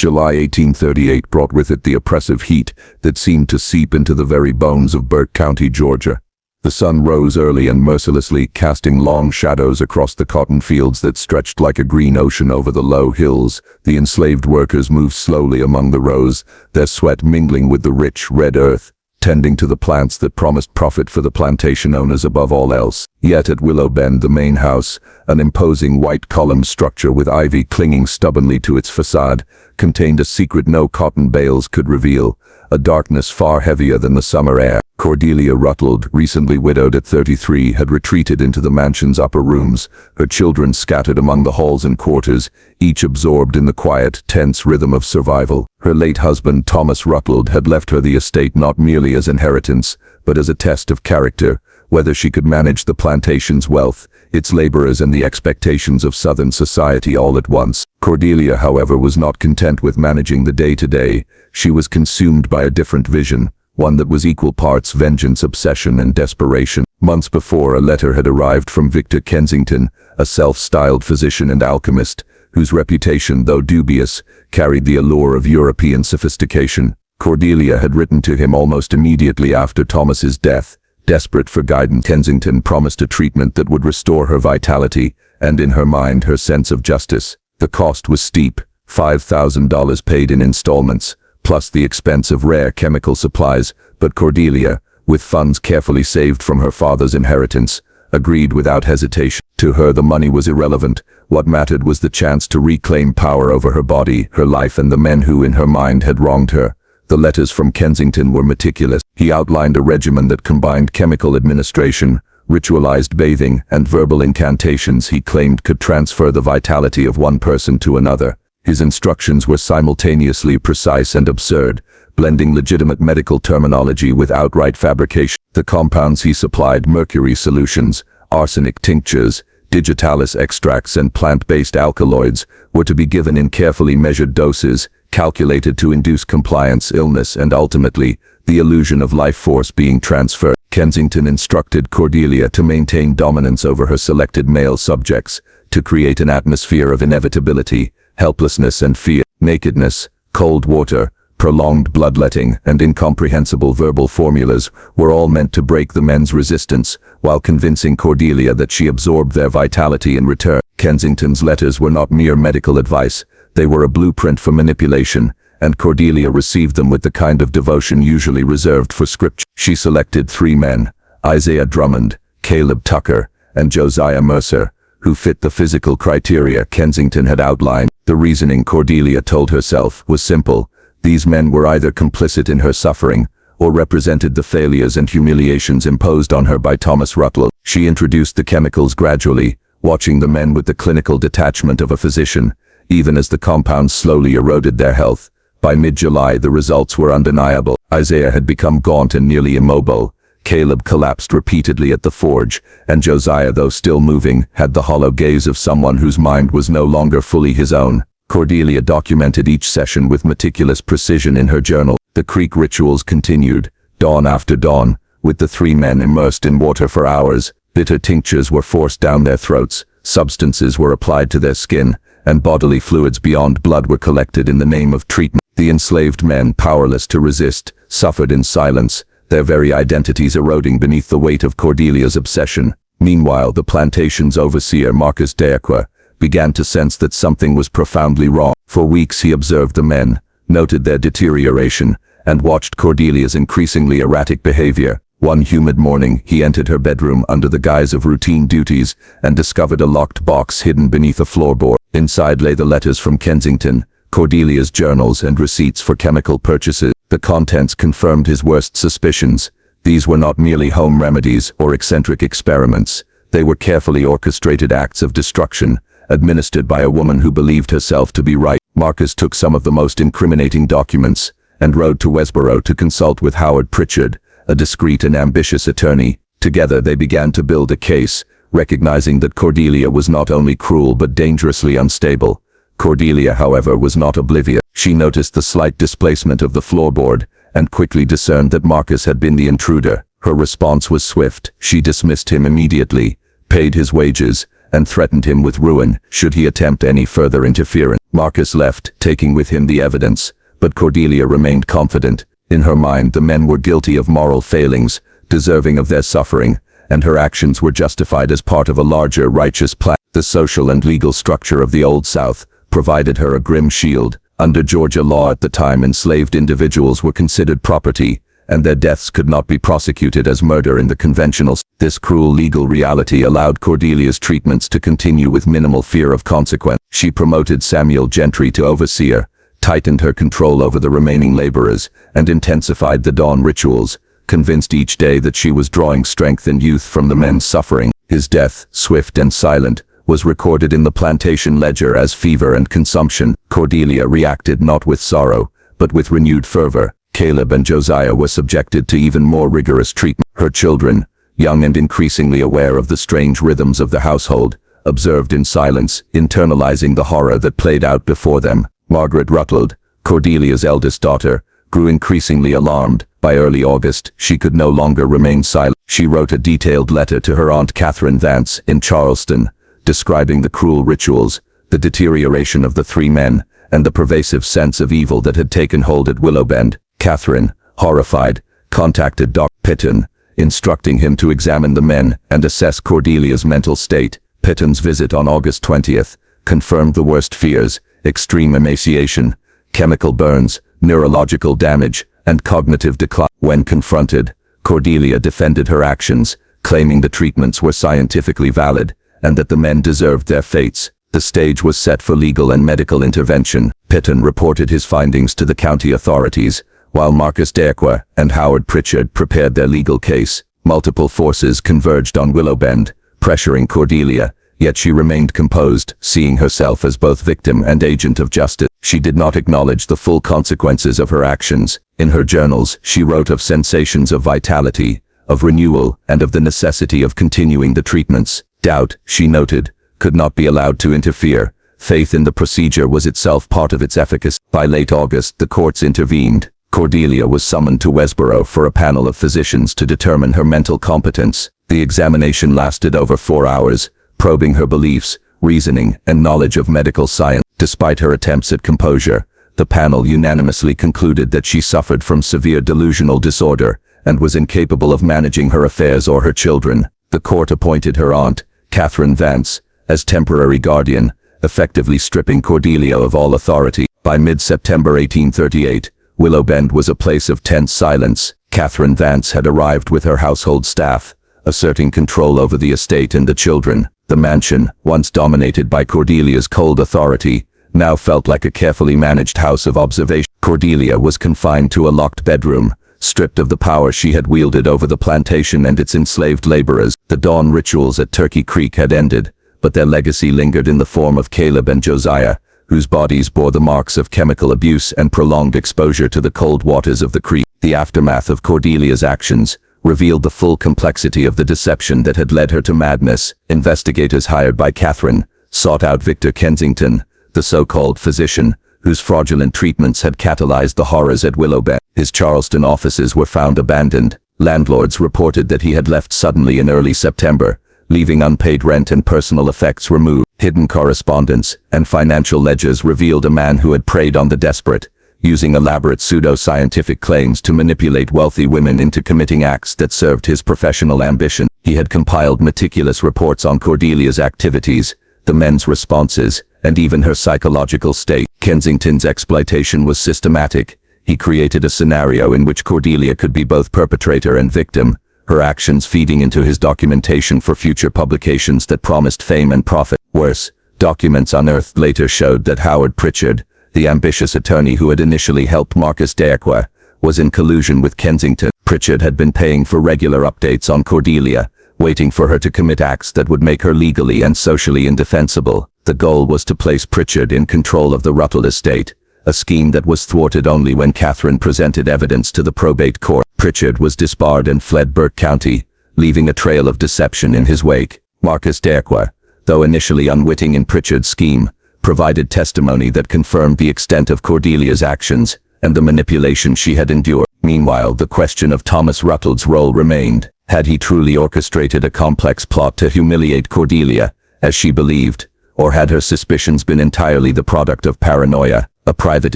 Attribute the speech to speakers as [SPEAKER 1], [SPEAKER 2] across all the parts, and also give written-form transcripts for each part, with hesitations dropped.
[SPEAKER 1] July 1838 brought with it the oppressive heat that seemed to seep into the very bones of Burke County, Georgia. The sun rose early and mercilessly, casting long shadows across the cotton fields that stretched like a green ocean over the low hills. The enslaved workers moved slowly among the rows, their sweat mingling with the rich, red earth, tending to the plants that promised profit for the plantation owners above all else. Yet at Willowbend, the main house, an imposing white-columned structure with ivy clinging stubbornly to its facade, contained a secret no cotton bales could reveal, a darkness far heavier than the summer air. Cordelia Rutled, recently widowed at 33, had retreated into the mansion's upper rooms, her children scattered among the halls and quarters, each absorbed in the quiet, tense rhythm of survival. Her late husband, Thomas Rutled, had left her the estate not merely as inheritance, but as a test of character, whether she could manage the plantation's wealth, its laborers, and the expectations of Southern society all at once. Cordelia, however, was not content with managing the day-to-day. She was consumed by a different vision, one that was equal parts vengeance, obsession, and desperation. Months before, a letter had arrived from Victor Kensington, a self-styled physician and alchemist, whose reputation, though dubious, carried the allure of European sophistication. Cordelia had written to him almost immediately after Thomas's death. Desperate for guidance, Kensington promised a treatment that would restore her vitality, and in her mind, her sense of justice. The cost was steep, $5,000 paid in installments, plus the expense of rare chemical supplies, but Cordelia, with funds carefully saved from her father's inheritance, agreed without hesitation. To her, the money was irrelevant. What mattered was the chance to reclaim power over her body, her life, and the men who, in her mind, had wronged her. The letters from Kensington were meticulous. He outlined a regimen that combined chemical administration, ritualized bathing, and verbal incantations he claimed could transfer the vitality of one person to another. His instructions were simultaneously precise and absurd, blending legitimate medical terminology with outright fabrication. The compounds he supplied, mercury solutions, arsenic tinctures, digitalis extracts, and plant-based alkaloids, were to be given in carefully measured doses, calculated to induce compliance, illness, and ultimately, the illusion of life force being transferred. Kensington instructed Cordelia to maintain dominance over her selected male subjects, to create an atmosphere of inevitability, helplessness, and fear. Nakedness, cold water, prolonged bloodletting, and incomprehensible verbal formulas were all meant to break the men's resistance, while convincing Cordelia that she absorbed their vitality in return. Kensington's letters were not mere medical advice. They were a blueprint for manipulation, and Cordelia received them with the kind of devotion usually reserved for scripture. She selected 3 men, Isaiah Drummond, Caleb Tucker, and Josiah Mercer, who fit the physical criteria Kensington had outlined. The reasoning, Cordelia told herself, was simple. These men were either complicit in her suffering, or represented the failures and humiliations imposed on her by Thomas Rutled. She introduced the chemicals gradually, watching the men with the clinical detachment of a physician, even as the compounds slowly eroded their health. By mid-July, the results were undeniable. Isaiah had become gaunt and nearly immobile. Caleb collapsed repeatedly at the forge, and Josiah, though still moving, had the hollow gaze of someone whose mind was no longer fully his own. Cordelia documented each session with meticulous precision in her journal. The creek rituals continued, dawn after dawn, with the 3 men immersed in water for hours. Bitter tinctures were forced down their throats, substances were applied to their skin, and bodily fluids beyond blood were collected in the name of treatment. The enslaved men, powerless to resist, suffered in silence, their very identities eroding beneath the weight of Cordelia's obsession. Meanwhile, the plantation's overseer, Marcus Deacqua, began to sense that something was profoundly wrong. For weeks he observed the men, noted their deterioration, and watched Cordelia's increasingly erratic behavior. One humid morning, he entered her bedroom under the guise of routine duties and discovered a locked box hidden beneath a floorboard. Inside lay the letters from Kensington, Cordelia's journals, and receipts for chemical purchases. The contents confirmed his worst suspicions. These were not merely home remedies or eccentric experiments. They were carefully orchestrated acts of destruction, administered by a woman who believed herself to be right. Marcus took some of the most incriminating documents and rode to Westboro to consult with Howard Pritchard, a discreet and ambitious attorney. Together they began to build a case, recognizing that Cordelia was not only cruel but dangerously unstable. Cordelia, however, was not oblivious. She noticed the slight displacement of the floorboard and quickly discerned that Marcus had been the intruder. Her response was swift. She dismissed him immediately, paid his wages, and threatened him with ruin should he attempt any further interference. Marcus left, taking with him the evidence, but Cordelia remained confident. In her mind, the men were guilty of moral failings, deserving of their suffering, and her actions were justified as part of a larger righteous plan. The social and legal structure of the Old South provided her a grim shield. Under Georgia law at the time, enslaved individuals were considered property, and their deaths could not be prosecuted as murder in the conventional sense. This cruel legal reality allowed Cordelia's treatments to continue with minimal fear of consequence. She promoted Samuel Gentry to overseer, tightened her control over the remaining laborers, and intensified the dawn rituals, convinced each day that she was drawing strength and youth from the men's suffering. His death, swift and silent, was recorded in the plantation ledger as fever and consumption. Cordelia reacted not with sorrow, but with renewed fervor. Caleb and Josiah were subjected to even more rigorous treatment. Her children, young and increasingly aware of the strange rhythms of the household, observed in silence, internalizing the horror that played out before them. Margaret Rutled, Cordelia's eldest daughter, grew increasingly alarmed. By early August, she could no longer remain silent. She wrote a detailed letter to her Aunt Catherine Vance in Charleston, describing the cruel rituals, the deterioration of the three men, and the pervasive sense of evil that had taken hold at Willowbend. Catherine, horrified, contacted Dr. Pitton, instructing him to examine the men and assess Cordelia's mental state. Pitton's visit on August 20th confirmed the worst fears: extreme emaciation, chemical burns, neurological damage, and cognitive decline. When confronted, Cordelia defended her actions, claiming the treatments were scientifically valid, and that the men deserved their fates. The stage was set for legal and medical intervention. Pitton reported his findings to the county authorities, while Marcus Deaqua and Howard Pritchard prepared their legal case. Multiple forces converged on Willowbend, pressuring Cordelia, yet she remained composed, seeing herself as both victim and agent of justice. She did not acknowledge the full consequences of her actions. In her journals, she wrote of sensations of vitality, of renewal, and of the necessity of continuing the treatments. Doubt, she noted, could not be allowed to interfere. Faith in the procedure was itself part of its efficacy. By late August, the courts intervened. Cordelia was summoned to Westboro for a panel of physicians to determine her mental competence. The examination lasted over 4 hours, probing her beliefs, reasoning, and knowledge of medical science. Despite her attempts at composure, the panel unanimously concluded that she suffered from severe delusional disorder and was incapable of managing her affairs or her children. The court appointed her aunt, Catherine Vance, as temporary guardian, effectively stripping Cordelia of all authority. By mid-September 1838, Willowbend was a place of tense silence. Catherine Vance had arrived with her household staff, asserting control over the estate and the children. The mansion, once dominated by Cordelia's cold authority, now felt like a carefully managed house of observation. Cordelia was confined to a locked bedroom, stripped of the power she had wielded over the plantation and its enslaved laborers. The dawn rituals at Turkey Creek had ended, but their legacy lingered in the form of Caleb and Josiah, whose bodies bore the marks of chemical abuse and prolonged exposure to the cold waters of the creek. The aftermath of Cordelia's actions revealed the full complexity of the deception that had led her to madness. Investigators hired by Catherine sought out Victor Kensington, the so-called physician, whose fraudulent treatments had catalyzed the horrors at Willowbend. His Charleston offices were found abandoned. Landlords reported that he had left suddenly in early September, leaving unpaid rent and personal effects removed. Hidden correspondence and financial ledgers revealed a man who had preyed on the desperate, using elaborate pseudo-scientific claims to manipulate wealthy women into committing acts that served his professional ambition. He had compiled meticulous reports on Cordelia's activities, the men's responses, and even her psychological state. Kensington's exploitation was systematic. He created a scenario in which Cordelia could be both perpetrator and victim, her actions feeding into his documentation for future publications that promised fame and profit. Worse, documents unearthed later showed that Howard Pritchard, the ambitious attorney who had initially helped Marcus Deaqua, was in collusion with Kensington. Pritchard had been paying for regular updates on Cordelia, waiting for her to commit acts that would make her legally and socially indefensible. The goal was to place Pritchard in control of the Rutled estate, a scheme that was thwarted only when Catherine presented evidence to the probate court. Pritchard was disbarred and fled Burke County, leaving a trail of deception in his wake. Marcus Deaqua, though initially unwitting in Pritchard's scheme, provided testimony that confirmed the extent of Cordelia's actions and the manipulation she had endured. Meanwhile, the question of Thomas Rutled's role remained. Had he truly orchestrated a complex plot to humiliate Cordelia as she believed, or had her suspicions been entirely the product of paranoia? A private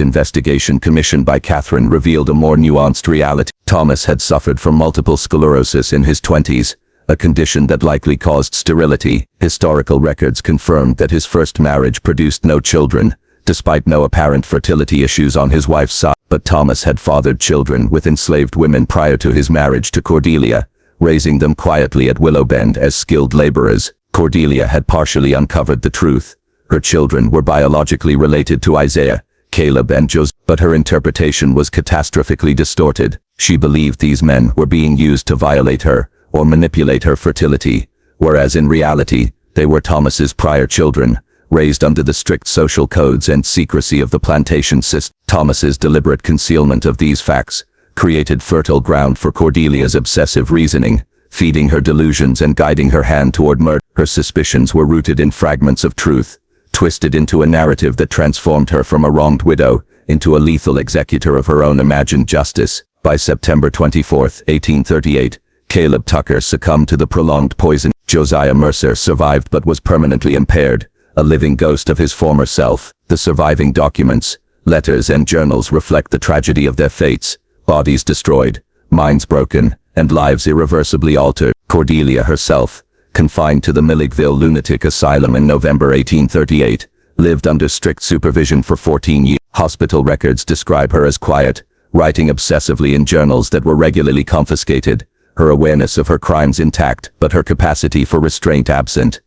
[SPEAKER 1] investigation commissioned by Catherine revealed a more nuanced reality. Thomas had suffered from multiple sclerosis in his 20s, a condition that likely caused sterility. Historical records confirmed that his first marriage produced no children, despite no apparent fertility issues on his wife's side. But Thomas had fathered children with enslaved women prior to his marriage to Cordelia, raising them quietly at Willowbend as skilled laborers. Cordelia had partially uncovered the truth. Her children were biologically related to Isaiah, Caleb and Josiah, but her interpretation was catastrophically distorted. She believed these men were being used to violate her or manipulate her fertility, whereas in reality, they were Thomas's prior children, raised under the strict social codes and secrecy of the plantation system. Thomas's deliberate concealment of these facts created fertile ground for Cordelia's obsessive reasoning, feeding her delusions and guiding her hand toward murder. Her suspicions were rooted in fragments of truth, twisted into a narrative that transformed her from a wronged widow into a lethal executor of her own imagined justice. By September 24, 1838, Caleb Tucker succumbed to the prolonged poison. Josiah Mercer survived but was permanently impaired, a living ghost of his former self. The surviving documents, letters and journals reflect the tragedy of their fates: bodies destroyed, minds broken, and lives irreversibly altered. Cordelia herself, confined to the Milledgeville Lunatic Asylum in November 1838, lived under strict supervision for 14 years. Hospital records describe her as quiet, writing obsessively in journals that were regularly confiscated, her awareness of her crimes intact but her capacity for restraint absent.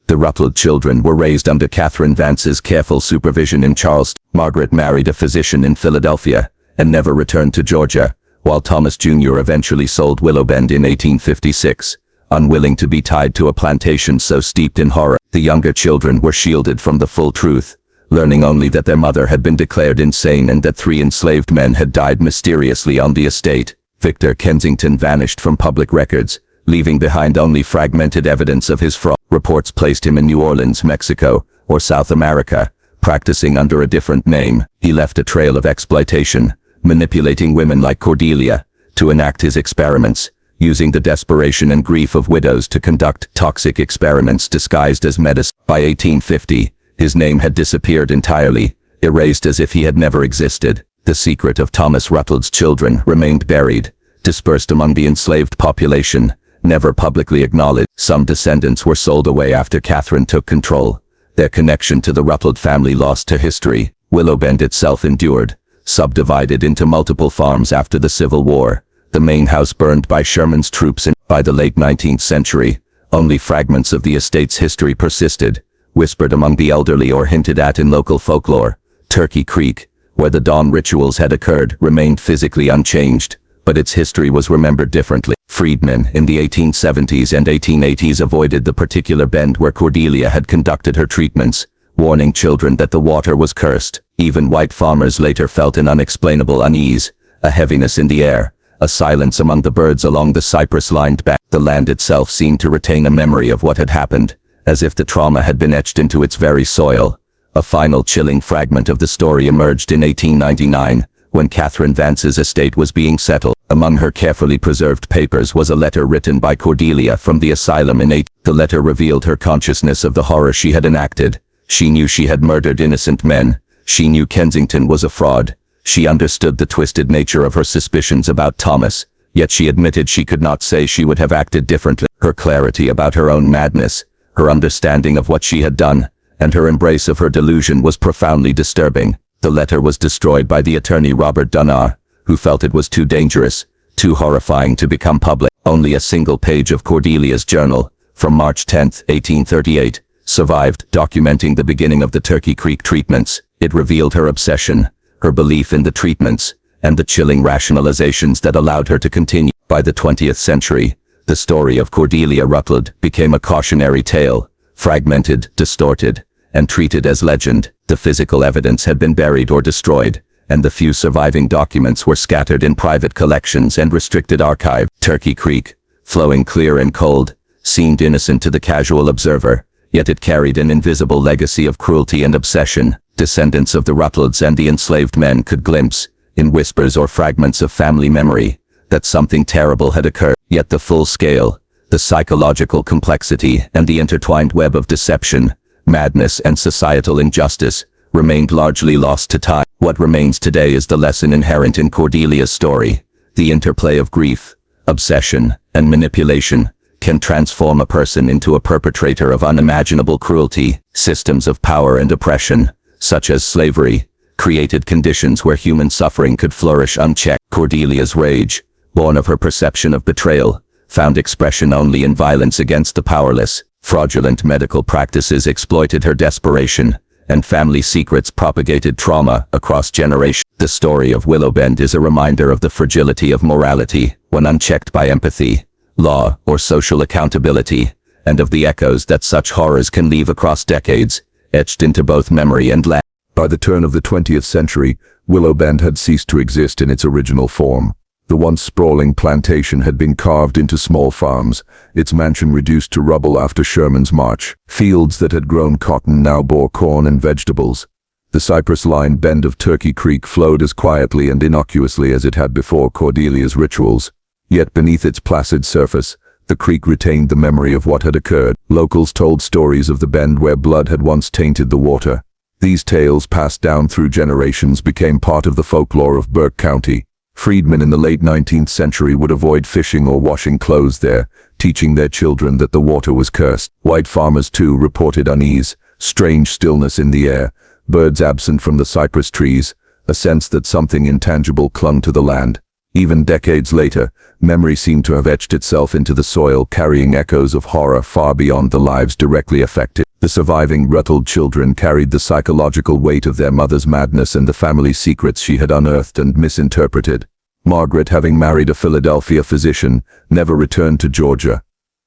[SPEAKER 1] The Rutled children were raised under Catherine Vance's careful supervision in Charleston. Margaret married a physician in Philadelphia and never returned to Georgia, while Thomas Jr. eventually sold Willowbend in 1856, unwilling to be tied to a plantation so steeped in horror. The younger children were shielded from the full truth, learning only that their mother had been declared insane and that 3 enslaved men had died mysteriously on the estate. Victor Kensington vanished from public records, leaving behind only fragmented evidence of his fraud. Reports placed him in New Orleans, Mexico, or South America, practicing under a different name. He left a trail of exploitation, manipulating women like Cordelia to enact his experiments, using the desperation and grief of widows to conduct toxic experiments disguised as medicine. By 1850, his name had disappeared entirely, erased as if he had never existed. The secret of Thomas Rutled's children remained buried, dispersed among the enslaved population, never publicly acknowledged. Some descendants were sold away after Catherine took control, their connection to the Rutled family lost to history. Willowbend itself endured, subdivided into multiple farms after the Civil War, the main house burned by Sherman's troops. By the late 19th century, only fragments of the estate's history persisted, whispered among the elderly or hinted at in local folklore. Turkey Creek, where the dawn rituals had occurred, remained physically unchanged, but its history was remembered differently. Freedmen in the 1870s and 1880s avoided the particular bend where Cordelia had conducted her treatments, warning children that the water was cursed. Even white farmers later felt an unexplainable unease, a heaviness in the air, a silence among the birds along the cypress-lined bank. The land itself seemed to retain a memory of what had happened, as if the trauma had been etched into its very soil. A final chilling fragment of the story emerged in 1899, when Catherine Vance's estate was being settled. Among her carefully preserved papers was a letter written by Cordelia from the asylum in 18. The letter revealed her consciousness of the horror she had enacted. She knew she had murdered innocent men. She knew Kensington was a fraud. She understood the twisted nature of her suspicions about Thomas, yet she admitted she could not say she would have acted differently. Her clarity about her own madness, her understanding of what she had done, and her embrace of her delusion was profoundly disturbing. The letter was destroyed by the attorney Robert Dunbar, who felt it was too dangerous, too horrifying to become public. Only a single page of Cordelia's journal, from March 10, 1838, survived, documenting the beginning of the Turkey Creek treatments. It revealed her obsession, her belief in the treatments, and the chilling rationalizations that allowed her to continue. By the 20th century, the story of Cordelia Rutled became a cautionary tale, fragmented, distorted, and treated as legend. The physical evidence had been buried or destroyed, and the few surviving documents were scattered in private collections and restricted archives. Turkey Creek, flowing clear and cold, seemed innocent to the casual observer, yet it carried an invisible legacy of cruelty and obsession. Descendants of the Rutleds and the enslaved men could glimpse, in whispers or fragments of family memory, that something terrible had occurred. Yet the full-scale,
[SPEAKER 2] The psychological complexity and the intertwined web of deception, madness, and societal injustice remained largely lost to time. What remains today is the lesson inherent in Cordelia's story. The interplay of grief, obsession, and manipulation can transform a person into a perpetrator of unimaginable cruelty. Systems of power and oppression, such as slavery, created conditions where human suffering could flourish unchecked. Cordelia's rage, born of her perception of betrayal, found expression only in violence against the powerless. Fraudulent medical practices exploited her desperation, and family secrets propagated trauma across generations. The story of Willowbend is a reminder of the fragility of morality when unchecked by empathy, law, or social accountability, and of the echoes that such horrors can leave across decades, etched into both memory and land.
[SPEAKER 1] By the turn of the 20th century, Willowbend had ceased to exist in its original form. The once sprawling plantation had been carved into small farms, its mansion reduced to rubble after Sherman's march. Fields that had grown cotton now bore corn and vegetables. The cypress-lined bend of Turkey Creek flowed as quietly and innocuously as it had before Cordelia's rituals. Yet beneath its placid surface, the creek retained the memory of what had occurred. Locals told stories of the bend where blood had once tainted the water. These tales, passed down through generations, became part of the folklore of Burke County. Freedmen in the late 19th century would avoid fishing or washing clothes there, teaching their children that the water was cursed. White farmers, too, reported unease, strange stillness in the air, birds absent from the cypress trees, a sense that something intangible clung to the land. Even decades later, memory seemed to have etched itself into the soil, carrying echoes of horror far beyond the lives directly affected. The surviving Rutled children carried the psychological weight of their mother's madness and the family secrets she had unearthed and misinterpreted. Margaret, having married a Philadelphia physician, never returned to Georgia.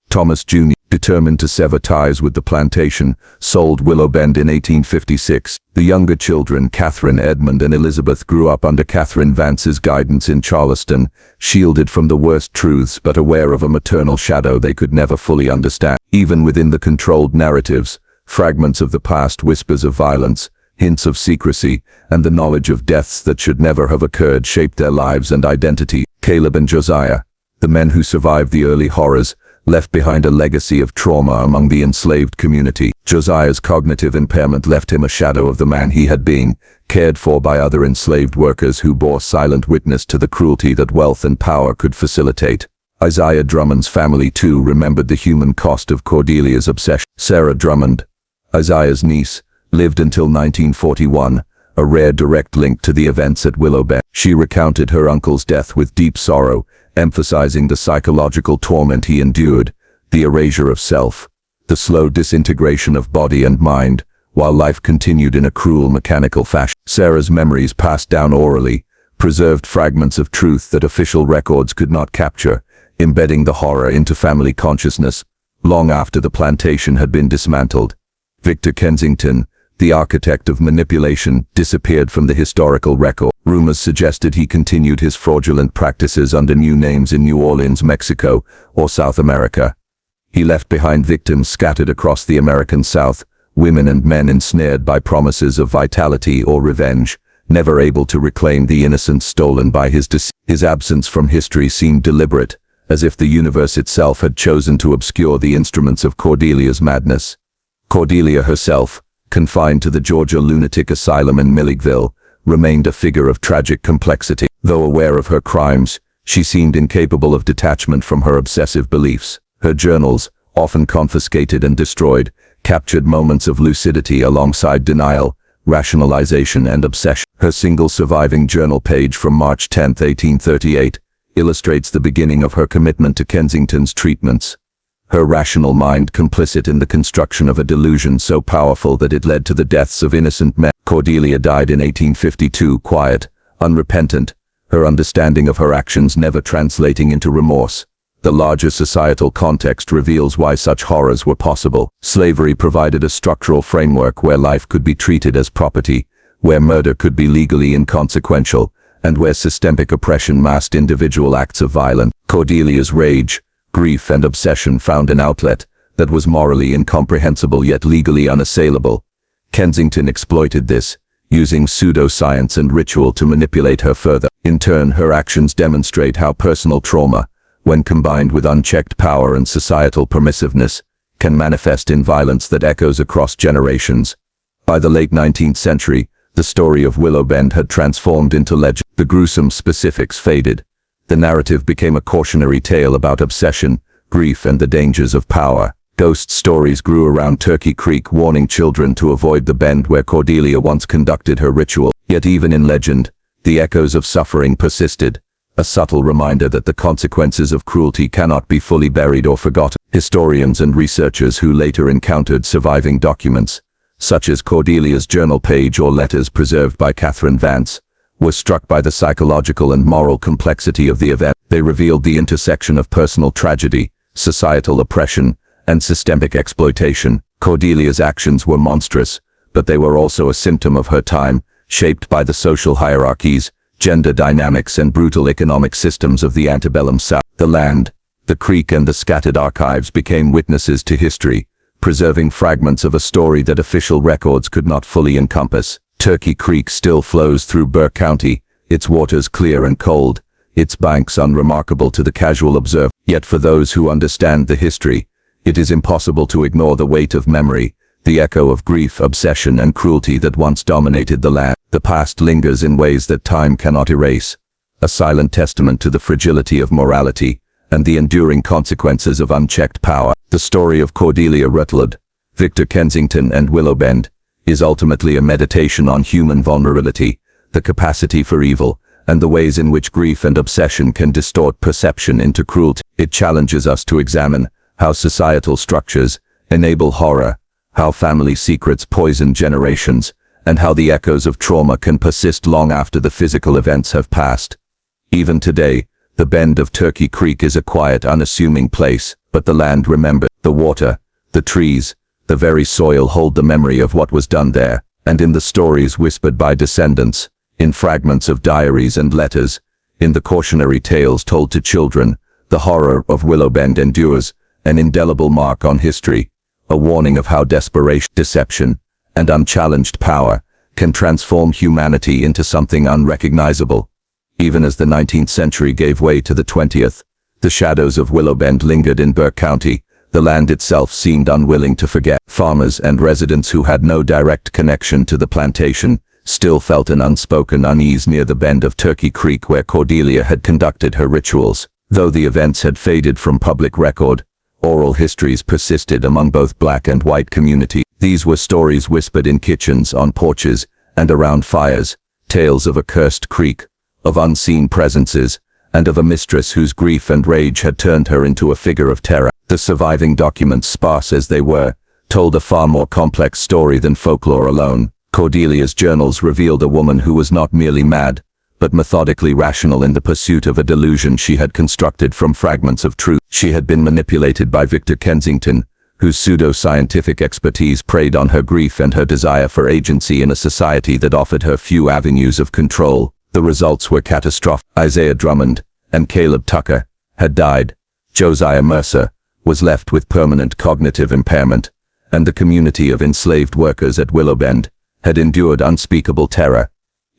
[SPEAKER 1] Thomas Jr., determined to sever ties with the plantation, sold Willowbend in 1856. The younger children, Catherine, Edmund, and Elizabeth, grew up under Catherine Vance's guidance in Charleston, shielded from the worst truths but aware of a maternal shadow they could never fully understand. Even within the controlled narratives, fragments of the past, whispers of violence, hints of secrecy, and the knowledge of deaths that should never have occurred shaped their lives and identity. Caleb and Josiah, the men who survived the early horrors, left behind a legacy of trauma among the enslaved community. Josiah's cognitive impairment left him a shadow of the man he had been, cared for by other enslaved workers who bore silent witness to the cruelty that wealth and power could facilitate. Isaiah Drummond's family, too, remembered the human cost of Cordelia's obsession. Sarah Drummond, Isaiah's niece, lived until 1941, a rare direct link to the events at Willowbend. She recounted her uncle's death with deep sorrow, emphasizing the psychological torment he endured, the erasure of self, the slow disintegration of body and mind, while life continued in a cruel mechanical fashion. Sarah's memories, passed down orally, preserved fragments of truth that official records could not capture, embedding the horror into family consciousness long after the plantation had been dismantled. Victor Kensington, the architect of manipulation, disappeared from the historical record. Rumors suggested he continued his fraudulent practices under new names in New Orleans, Mexico, or South America. He left behind victims scattered across the American South, women and men ensnared by promises of vitality or revenge, never able to reclaim the innocence stolen by his deceit. His absence from history seemed deliberate, as if the universe itself had chosen to obscure the instruments of Cordelia's madness. Cordelia herself, confined to the Georgia Lunatic Asylum in Milledgeville, remained a figure of tragic complexity. Though aware of her crimes, she seemed incapable of detachment from her obsessive beliefs. Her journals, often confiscated and destroyed, captured moments of lucidity alongside denial, rationalization, and obsession. Her single surviving journal page from March 10, 1838, illustrates the beginning of her commitment to Kensington's treatments. Her rational mind complicit in the construction of a delusion so powerful that it led to the deaths of innocent men. Cordelia died in 1852, quiet, unrepentant, her understanding of her actions never translating into remorse. The larger societal context reveals why such horrors were possible. Slavery provided a structural framework where life could be treated as property, where murder could be legally inconsequential, and where systemic oppression masked individual acts of violence. Cordelia's rage, grief, and obsession found an outlet that was morally incomprehensible yet legally unassailable. Kensington exploited this, using pseudoscience and ritual to manipulate her further. In turn, her actions demonstrate how personal trauma, when combined with unchecked power and societal permissiveness, can manifest in violence that echoes across generations. By the late 19th century, the story of Willowbend had transformed into legend. The gruesome specifics faded. The narrative became a cautionary tale about obsession, grief, and the dangers of power. Ghost stories grew around Turkey Creek, warning children to avoid the bend where Cordelia once conducted her ritual. Yet even in legend, the echoes of suffering persisted, a subtle reminder that the consequences of cruelty cannot be fully buried or forgotten. Historians and researchers who later encountered surviving documents, such as Cordelia's journal page or letters preserved by Catherine Vance, were struck by the psychological and moral complexity of the event. They revealed the intersection of personal tragedy, societal oppression, and systemic exploitation. Cordelia's actions were monstrous, but they were also a symptom of her time, shaped by the social hierarchies, gender dynamics, and brutal economic systems of the antebellum South. The land, the creek, and the scattered archives became witnesses to history, preserving fragments of a story that official records could not fully encompass. Turkey Creek still flows through Burke County, its waters clear and cold, its banks unremarkable to the casual observer. Yet for those who understand the history, it is impossible to ignore the weight of memory, the echo of grief, obsession, and cruelty that once dominated the land. The past lingers in ways that time cannot erase, a silent testament to the fragility of morality and the enduring consequences of unchecked power. The story of Cordelia Rutled, Victor Kensington, and Willowbend is ultimately a meditation on human vulnerability, the capacity for evil, and the ways in which grief and obsession can distort perception into cruelty. It challenges us to examine how societal structures enable horror, how family secrets poison generations, and how the echoes of trauma can persist long after the physical events have passed. Even today, the bend of Turkey Creek is a quiet, unassuming place, but the land remembers. The water, the trees, the very soil hold the memory of what was done there, and in the stories whispered by descendants, in fragments of diaries and letters, in the cautionary tales told to children, the horror of Willowbend endures, an indelible mark on history, a warning of how desperation, deception, and unchallenged power can transform humanity into something unrecognizable. Even as the 19th century gave way to the 20th, the shadows of Willowbend lingered in Burke County. The land itself seemed unwilling to forget. Farmers and residents who had no direct connection to the plantation still felt an unspoken unease near the bend of Turkey Creek where Cordelia had conducted her rituals. Though the events had faded from public record, oral histories persisted among both black and white communities. These were stories whispered in kitchens, on porches, and around fires, tales of a cursed creek, of unseen presences, and of a mistress whose grief and rage had turned her into a figure of terror. The surviving documents, sparse as they were, told a far more complex story than folklore alone. Cordelia's journals revealed a woman who was not merely mad, but methodically rational in the pursuit of a delusion she had constructed from fragments of truth. She had been manipulated by Victor Kensington, whose pseudo-scientific expertise preyed on her grief and her desire for agency in a society that offered her few avenues of control. The results were catastrophic. Isaiah Drummond and Caleb Tucker had died. Josiah Mercer was left with permanent cognitive impairment, and the community of enslaved workers at Willowbend had endured unspeakable terror.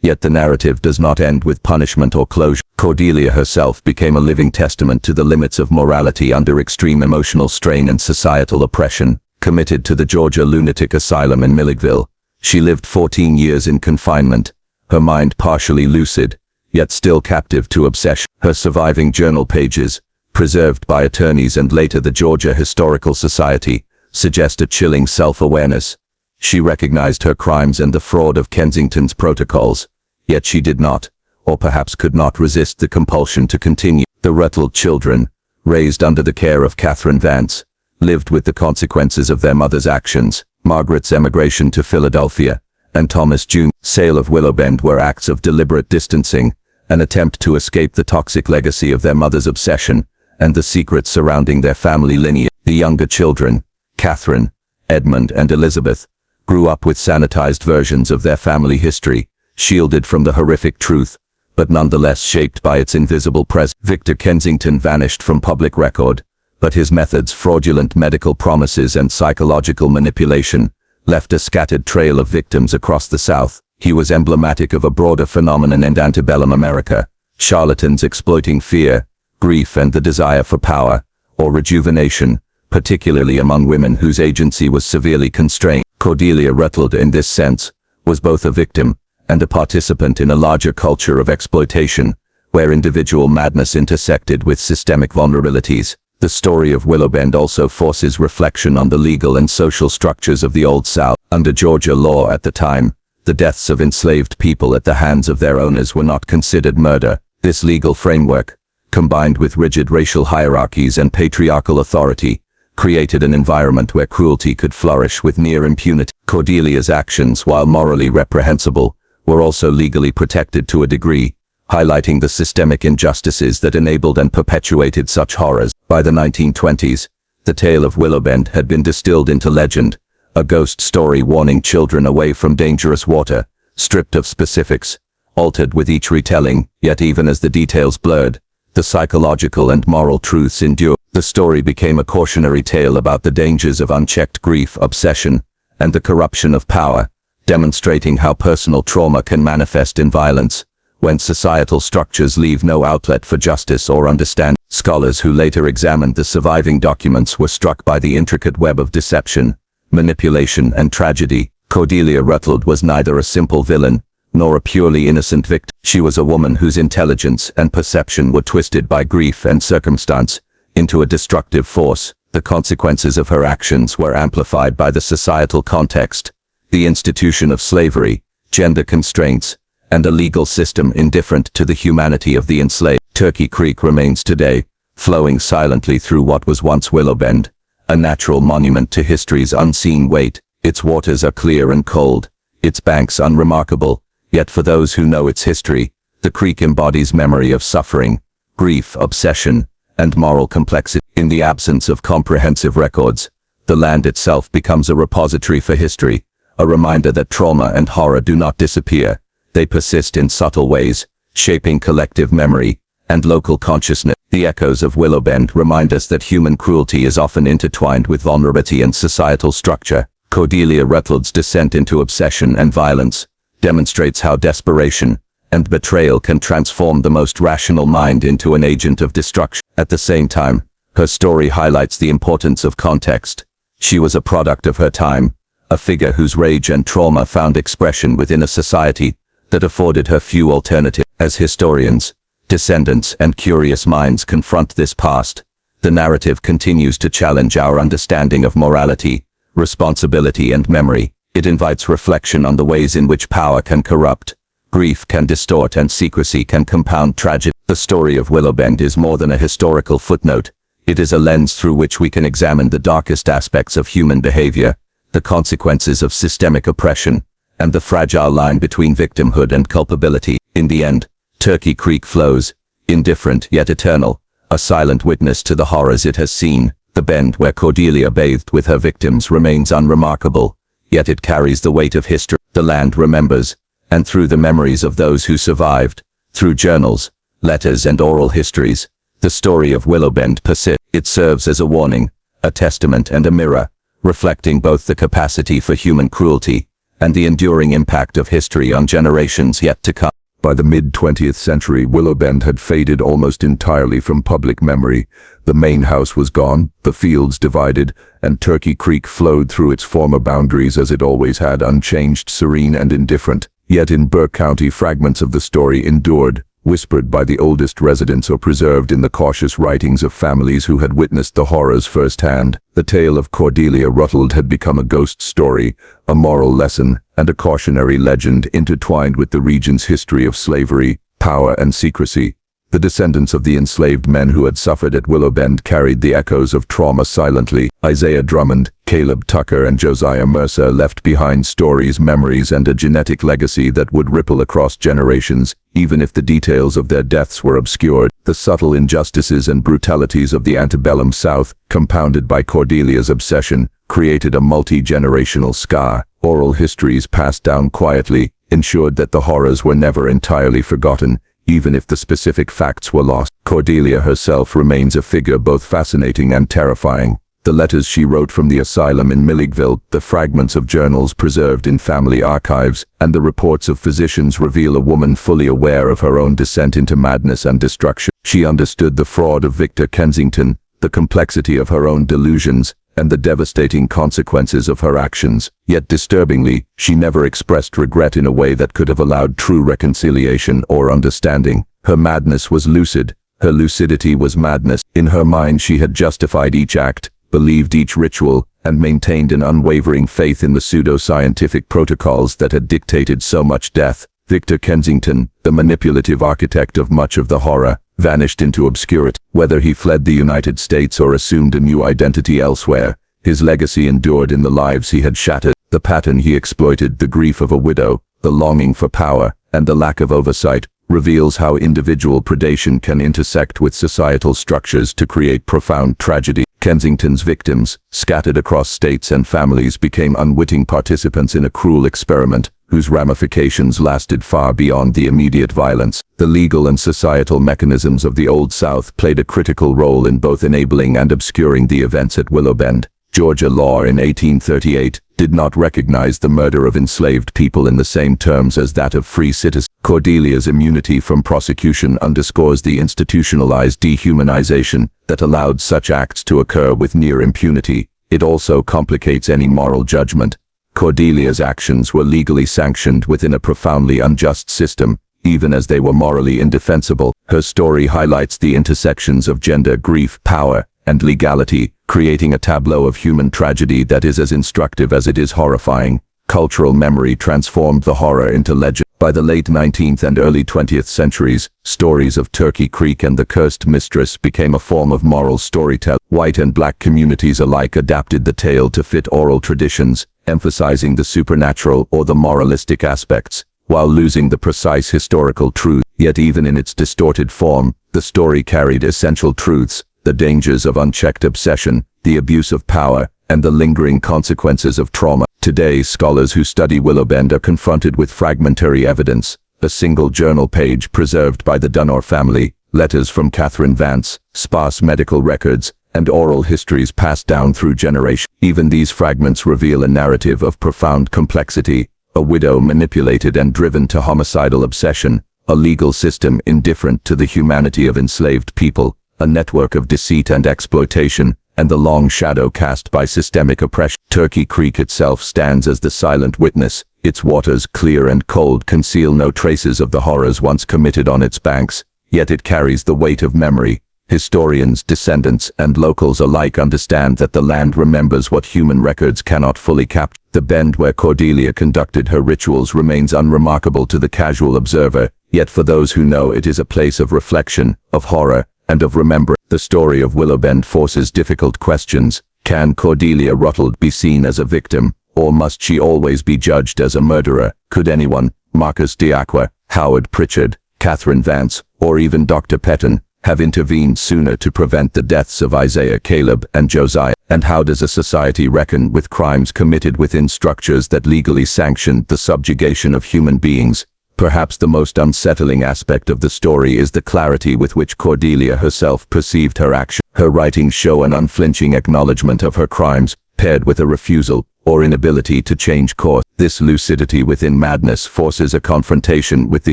[SPEAKER 1] Yet the narrative does not end with punishment or closure. Cordelia herself became a living testament to the limits of morality under extreme emotional strain and societal oppression. Committed to the Georgia Lunatic Asylum in Milledgeville, she lived 14 years in confinement, her mind partially lucid, yet still captive to obsession. Her surviving journal pages, preserved by attorneys and later the Georgia Historical Society, suggest a chilling self-awareness. She recognized her crimes and the fraud of Kensington's protocols, yet she did not, or perhaps could not resist the compulsion to continue. The Rutled children, raised under the care of Catherine Vance, lived with the consequences of their mother's actions. Margaret's emigration to Philadelphia, and Thomas Jr.'s sale of Willowbend were acts of deliberate distancing, an attempt to escape the toxic legacy of their mother's obsession, and the secrets surrounding their family lineage. The younger children, Catherine, Edmund, and Elizabeth, grew up with sanitized versions of their family history, shielded from the horrific truth, but nonetheless shaped by its invisible presence. Victor Kensington vanished from public record, but his methods, fraudulent medical promises and psychological manipulation, left a scattered trail of victims across the South. He was emblematic of a broader phenomenon in antebellum America, charlatans exploiting fear,
[SPEAKER 2] grief and the desire for power, or rejuvenation, particularly among women whose agency was severely constrained. Cordelia Rutled, in this sense, was both a victim and a participant in a larger culture of exploitation, where individual madness intersected with systemic vulnerabilities. The story of Willowbend also forces reflection on the legal and social structures of the Old South. Under Georgia law at the time, the deaths of enslaved people at the hands of their owners were not considered murder. This legal framework, combined with rigid racial hierarchies and patriarchal authority, created an environment where cruelty could flourish with near impunity. Cordelia's actions, while morally reprehensible, were also legally protected to a degree, highlighting the systemic injustices that enabled and perpetuated such horrors. By the 1920s, the tale of Willowbend had been distilled into legend, a ghost story warning children away from dangerous water, stripped of specifics, altered with each retelling, yet even as the details blurred, the psychological and moral truths endured. The story became a cautionary tale about the dangers of unchecked grief, obsession, and the corruption of power, demonstrating how personal trauma can manifest in violence when societal structures leave no outlet for justice or understanding. Scholars who later examined the surviving documents were struck by the intricate web of deception, manipulation, and tragedy. Cordelia Rutled was neither a simple villain nor a purely innocent victim. She was a woman whose intelligence and perception were twisted by grief and circumstance into a destructive force. The consequences of her actions were amplified by the societal context, the institution of slavery, gender constraints, and a legal system indifferent to the humanity of the enslaved. Turkey Creek remains today, flowing silently through what was once Willowbend, a natural monument to history's unseen weight. Its waters are clear and cold, its banks unremarkable, yet for those who know its history, the creek embodies memory of suffering, grief, obsession, and moral complexity. In the absence of comprehensive records, the land itself becomes a repository for history, a reminder that trauma and horror do not disappear. They persist in subtle ways, shaping collective memory and local consciousness. The echoes of Willowbend remind us that human cruelty is often intertwined with vulnerability and societal structure. Cordelia Rutled's descent into obsession and violence demonstrates how desperation and betrayal can transform the most rational mind into an agent of destruction. At the same time, her story highlights the importance of context. She was a product of her time, a figure whose rage and trauma found expression within a society that afforded her few alternatives. As historians, descendants, and curious minds confront this past, the narrative continues to challenge our understanding of morality, responsibility, and memory. It invites reflection on the ways in which power can corrupt, grief can distort, and secrecy can compound tragedy. The story of Willowbend is more than a historical footnote. It is a lens through which we can examine the darkest aspects of human behavior, the consequences of systemic oppression, and the fragile line between victimhood and culpability. In the end, Turkey Creek flows, indifferent yet eternal, a silent witness to the horrors it has seen. The bend where Cordelia bathed with her victims remains unremarkable, yet it carries the weight of history. The land remembers, and through the memories of those who survived, through journals, letters, and oral histories, the story of Willowbend persists. It serves as a warning, a testament, and a mirror, reflecting both the capacity for human cruelty and the enduring impact of history on generations yet to come.
[SPEAKER 1] By the mid-20th century, Willowbend had faded almost entirely from public memory. The main house was gone, the fields divided, and Turkey Creek flowed through its former boundaries as it always had, unchanged, serene, and indifferent. Yet in Burke County, fragments of the story endured, whispered by the oldest residents or preserved in the cautious writings of families who had witnessed the horrors firsthand. The tale of Cordelia Rutled had become a ghost story, a moral lesson, and a cautionary legend intertwined with the region's history of slavery, power, and secrecy. The descendants of the enslaved men who had suffered at Willowbend carried the echoes of trauma silently. Isaiah Drummond, Caleb Tucker, and Josiah Mercer left behind stories, memories, and a genetic legacy that would ripple across generations, even if the details of their deaths were obscured. The subtle injustices and brutalities of the antebellum South, compounded by Cordelia's obsession, created a multi-generational scar. Oral histories passed down quietly ensured that the horrors were never entirely forgotten, even if the specific facts were lost. Cordelia herself remains a figure both fascinating and terrifying. The letters she wrote from the asylum in Mingled, the fragments of journals preserved in family archives, and the reports of physicians reveal a woman fully aware of her own descent into madness and destruction. She understood the fraud of Victor Kensington, the complexity of her own delusions, and the devastating consequences of her actions. Yet disturbingly, she never expressed regret in a way that could have allowed true reconciliation or understanding. Her madness was lucid. Her lucidity was madness. In her mind she had justified each act, believed each ritual, and maintained an unwavering faith in the pseudo-scientific protocols that had dictated so much death. Victor Kensington, the manipulative architect of much of the horror, vanished into obscurity. Whether he fled the United States or assumed a new identity elsewhere, his legacy endured in the lives he had shattered. The pattern he exploited, the grief of a widow, the longing for power, and the lack of oversight, reveals how individual predation can intersect with societal structures to create profound tragedy. Kensington's victims, scattered across states and families, became unwitting participants in a cruel experiment whose ramifications lasted far beyond the immediate violence. The legal and societal mechanisms of the Old South played a critical role in both enabling and obscuring the events at Willowbend. Georgia law in 1838 did not recognize the murder of enslaved people in the same terms as that of free citizens. Cordelia's immunity from prosecution underscores the institutionalized dehumanization that allowed such acts to occur with near impunity. It also complicates any moral judgment. Cordelia's actions were legally sanctioned within a profoundly unjust system, even as they were morally indefensible. Her story highlights the intersections of gender, grief, power, and legality, creating a tableau of human tragedy that is as instructive as it is horrifying. Cultural memory transformed the horror into legend. By the late 19th and early 20th centuries, stories of Turkey Creek and the Cursed Mistress became a form of moral storytelling. White and black communities alike adapted the tale to fit oral traditions, emphasizing the supernatural or the moralistic aspects, while losing the precise historical truth. Yet even in its distorted form, the story carried essential truths: the dangers of unchecked obsession, the abuse of power, and the lingering consequences of trauma. Today, scholars who study Willowbend are confronted with fragmentary evidence: a single journal page preserved by the Dunor family, letters from Catherine Vance, sparse medical records, and oral histories passed down through generations. Even these fragments reveal a narrative of profound complexity: a widow manipulated and driven to homicidal obsession, a legal system indifferent to the humanity of enslaved people, a network of deceit and exploitation, and the long shadow cast by systemic oppression. Turkey Creek itself stands as the silent witness. Its waters, clear and cold, conceal no traces of the horrors once committed on its banks, yet it carries the weight of memory. Historians, descendants, and locals alike understand that the land remembers what human records cannot fully capture. The bend where Cordelia conducted her rituals remains unremarkable to the casual observer, yet for those who know, it is a place of reflection, of horror, and of remembrance. The story of Willowbend forces difficult questions. Can Cordelia Rutled be seen as a victim, or must she always be judged as a murderer? Could anyone, Marcus D'Aqua, Howard Pritchard, Catherine Vance, or even Dr. Petton, have intervened sooner to prevent the deaths of Isaiah, Caleb, and Josiah? And how does a society reckon with crimes committed within structures that legally sanctioned the subjugation of human beings? Perhaps the most unsettling aspect of the story is the clarity with which Cordelia herself perceived her action. Her writings show an unflinching acknowledgement of her crimes, paired with a refusal or inability to change course. This lucidity within madness forces a confrontation with the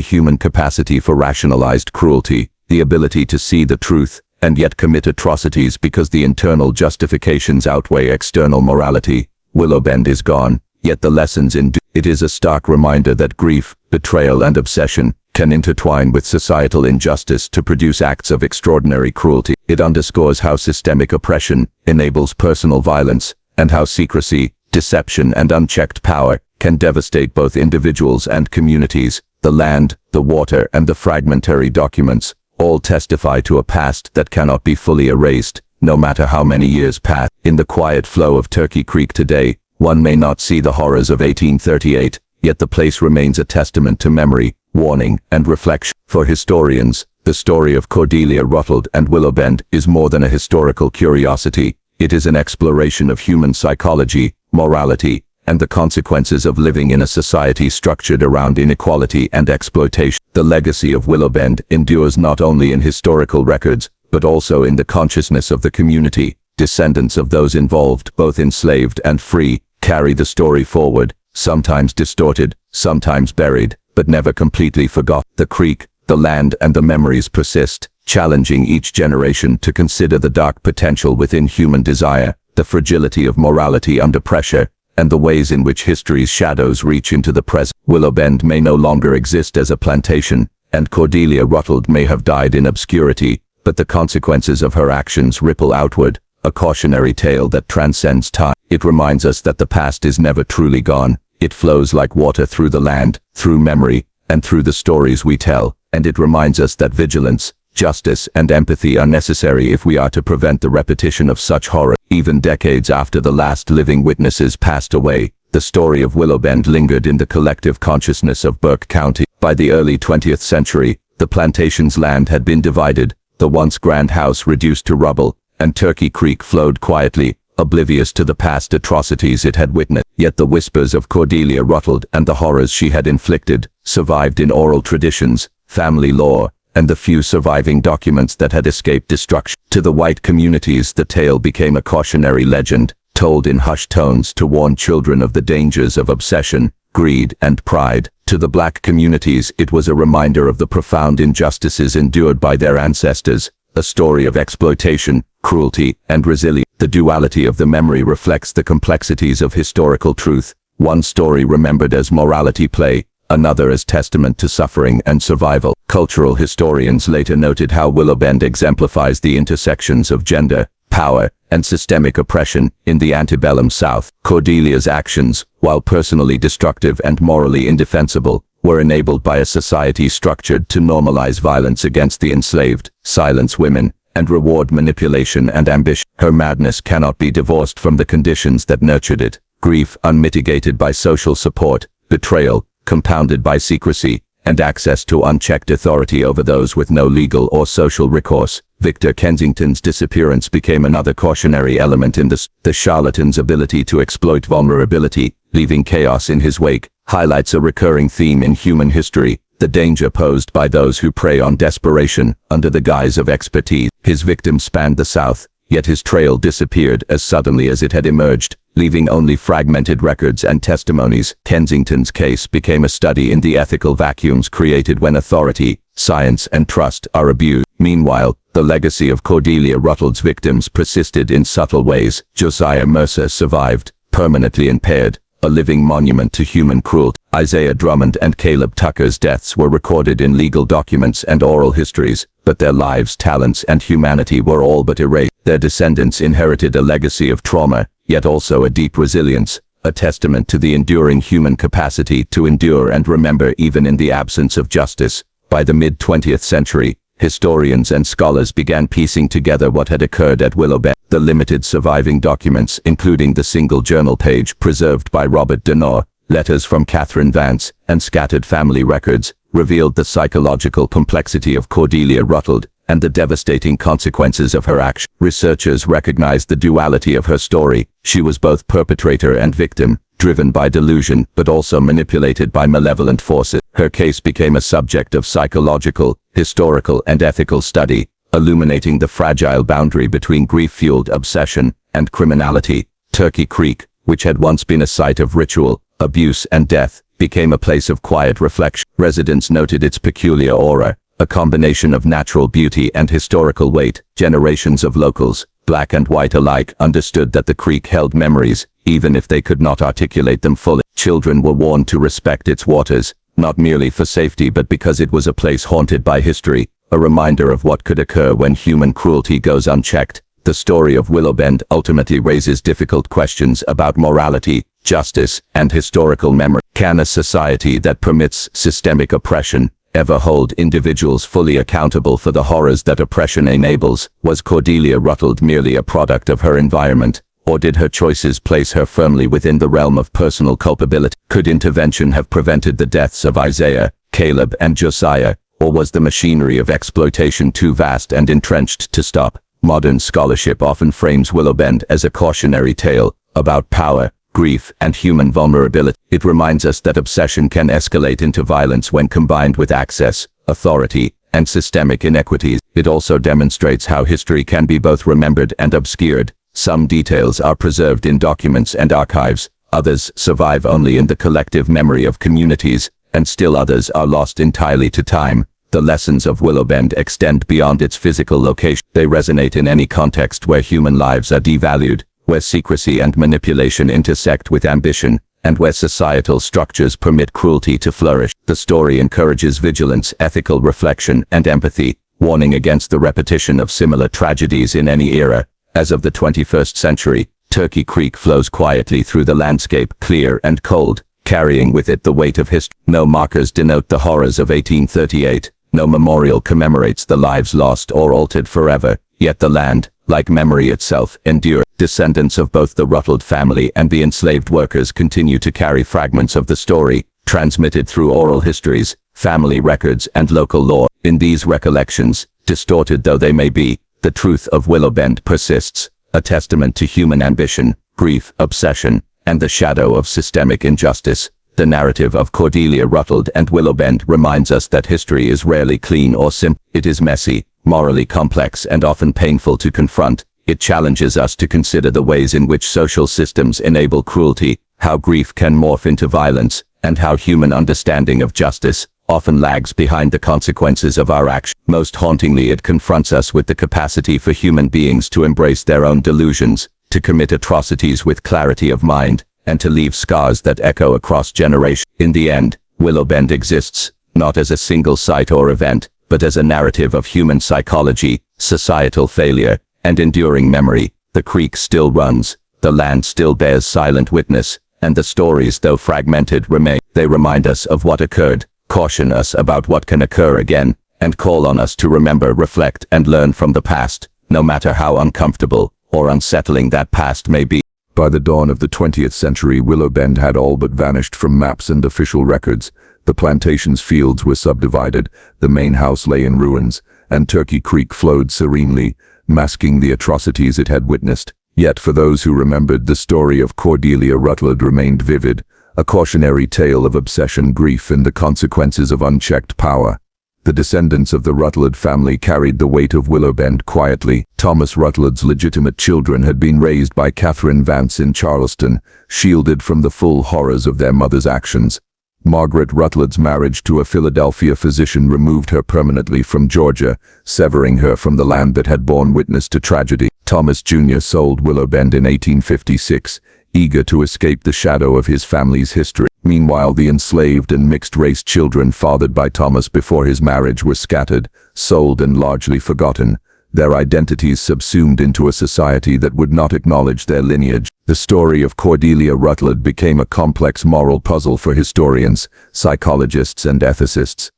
[SPEAKER 1] human capacity for rationalized cruelty, the ability to see the truth and yet commit atrocities because the internal justifications outweigh external morality. Willowbend is gone, yet the lessons in it is a stark reminder that grief, betrayal, and obsession can intertwine with societal injustice to produce acts of extraordinary cruelty. It underscores how systemic oppression enables personal violence, and how secrecy, deception, and unchecked power can devastate both individuals and communities. The land, the water, and the fragmentary documents all testify to a past that cannot be fully erased, no matter how many years pass. In the quiet flow of Turkey Creek today, one may not see the horrors of 1838, yet the place remains a testament to memory, warning, and reflection. For historians, the story of Cordelia Rutled and Willowbend is more than a historical curiosity. It is an exploration of human psychology, morality, and the consequences of living in a society structured around inequality and exploitation. The legacy of Willowbend endures not only in historical records, but also in the consciousness of the community. Descendants of those involved, both enslaved and free, carry the story forward, sometimes distorted, sometimes buried, but never completely forgotten. The creek, the land, and the memories persist, challenging each generation to consider the dark potential within human desire, the fragility of morality under pressure, and the ways in which history's shadows reach into the present. Willowbend may no longer exist as a plantation, and Cordelia Rutled may have died in obscurity, but the consequences of her actions ripple outward, a cautionary tale that transcends time. It reminds us that the past is never truly gone. It flows like water through the land, through memory, and through the stories we tell, and it reminds us that vigilance, justice, and empathy are necessary if we are to prevent the repetition of such horror. Even decades after the last living witnesses passed away, the story of Willowbend lingered in the collective consciousness of Burke County. By the early 20th century, the plantation's land had been divided, the once grand house reduced to rubble, and Turkey Creek flowed quietly, oblivious to the past atrocities it had witnessed. Yet the whispers of Cordelia Rutled and the horrors she had inflicted survived in oral traditions, family lore, and the few surviving documents that had escaped destruction. To the white communities, the tale became a cautionary legend, told in hushed tones to warn children of the dangers of obsession, greed, and pride. To the black communities, it was a reminder of the profound injustices endured by their ancestors, a story of exploitation, cruelty, and resilience. The duality of the memory reflects the complexities of historical truth, one story remembered as morality play, another as testament to suffering and survival. Cultural historians later noted how Willowbend exemplifies the intersections of gender, power, and systemic oppression in the antebellum South. Cordelia's actions, while personally destructive and morally indefensible, were enabled by a society structured to normalize violence against the enslaved, silence women, and reward manipulation and ambition. Her madness cannot be divorced from the conditions that nurtured it: grief unmitigated by social support, betrayal compounded by secrecy, and access to unchecked authority over those with no legal or social recourse. Victor Kensington's disappearance became another cautionary element in this. The charlatan's ability to exploit vulnerability, leaving chaos in his wake, highlights a recurring theme in human history: the danger posed by those who prey on desperation under the guise of expertise. His victims spanned the South, yet his trail disappeared as suddenly as it had emerged, leaving only fragmented records and testimonies. Kensington's case became a study in the ethical vacuums created when authority, science, and trust are abused. Meanwhile, the legacy of Cordelia Rutled's victims persisted in subtle ways. Josiah Mercer survived, permanently impaired, a living monument to human cruelty. Isaiah Drummond and Caleb Tucker's deaths were recorded in legal documents and oral histories, but their lives, talents, and humanity were all but erased. Their descendants inherited a legacy of trauma, yet also a deep resilience, a testament to the enduring human capacity to endure and remember even in the absence of justice. By the mid-20th century, historians and scholars began piecing together what had occurred at Willowbend. The limited surviving documents, including the single journal page preserved by Robert Denor, letters from Catherine Vance, and scattered family records, revealed the psychological complexity of Cordelia Rutled and the devastating consequences of her action. Researchers recognized the duality of her story. She was both perpetrator and victim, driven by delusion but also manipulated by malevolent forces. Her case became a subject of psychological, historical, and ethical study, illuminating the fragile boundary between grief-fueled obsession and criminality. Turkey Creek, which had once been a site of ritual, abuse, and death, became a place of quiet reflection. Residents noted its peculiar aura, a combination of natural beauty and historical weight. Generations of locals, black and white alike, understood that the creek held memories, even if they could not articulate them fully. Children were warned to respect its waters, not merely for safety but because it was a place haunted by history, a reminder of what could occur when human cruelty goes unchecked. The story of Willowbend ultimately raises difficult questions about morality, justice, and historical memory. Can a society that permits systemic oppression ever hold individuals fully accountable for the horrors that oppression enables? Was Cordelia Rutled merely a product of her environment, or did her choices place her firmly within the realm of personal culpability? Could intervention have prevented the deaths of Isaiah, Caleb, and Josiah, or was the machinery of exploitation too vast and entrenched to stop? Modern scholarship often frames Willowbend as a cautionary tale about power, grief, and human vulnerability. It reminds us that obsession can escalate into violence when combined with access, authority, and systemic inequities. It also demonstrates how history can be both remembered and obscured. Some details are preserved in documents and archives, others survive only in the collective memory of communities, and still others are lost entirely to time.
[SPEAKER 2] The lessons of Willowbend extend beyond its physical location. They resonate in any context where human lives are devalued, where secrecy and manipulation intersect with ambition, and where societal structures permit cruelty to flourish. The story encourages vigilance, ethical reflection, and empathy, warning against the repetition of similar tragedies in any era. As of the 21st century, Turkey Creek flows quietly through the landscape, clear and cold, carrying with it the weight of history. No markers denote the horrors of 1838, no memorial commemorates the lives lost or altered forever, yet the land, like memory itself, endures. Descendants of both the Rutled family and the enslaved workers continue to carry fragments of the story, transmitted through oral histories, family records, and local lore. In these recollections, distorted though they may be, the truth of Willowbend persists, a testament to human ambition, grief, obsession, and the shadow of systemic injustice. The narrative of Cordelia Rutled and Willowbend reminds us that history is rarely clean or simple. It is messy, morally complex, and often painful to confront. It challenges us to consider the ways in which social systems enable cruelty, how grief can morph into violence, and how human understanding of justice often lags behind the consequences of our actions. Most hauntingly, it confronts us with the capacity for human beings to embrace their own delusions, to commit atrocities with clarity of mind, and to leave scars that echo across generations. In the end, Willowbend exists, not as a single site or event, but as a narrative of human psychology, societal failure, and enduring memory. The creek still runs, the land still bears silent witness, and the stories, though fragmented, remain. They remind us of what occurred, caution us about what can occur again, and call on us to remember, reflect, and learn from the past, no matter how uncomfortable or unsettling that past may be.
[SPEAKER 1] By the dawn of the 20th century, Willowbend had all but vanished from maps and official records. The plantation's fields were subdivided, the main house lay in ruins, and Turkey Creek flowed serenely, masking the atrocities it had witnessed. Yet for those who remembered, the story of Cordelia Rutled remained vivid, a cautionary tale of obsession, grief, and the consequences of unchecked power. The descendants of the Rutled family carried the weight of Willowbend quietly. Thomas Rutled's legitimate children had been raised by Catherine Vance in Charleston, shielded from the full horrors of their mother's actions. Margaret Rutled's marriage to a Philadelphia physician removed her permanently from Georgia, severing her from the land that had borne witness to tragedy. Thomas Jr. sold Willowbend in 1856, eager to escape the shadow of his family's history. Meanwhile, the enslaved and mixed-race children fathered by Thomas before his marriage were scattered, sold, and largely forgotten, their identities subsumed into a society that would not acknowledge their lineage. The story of Cordelia Rutled became a complex moral puzzle for historians, psychologists, and ethicists.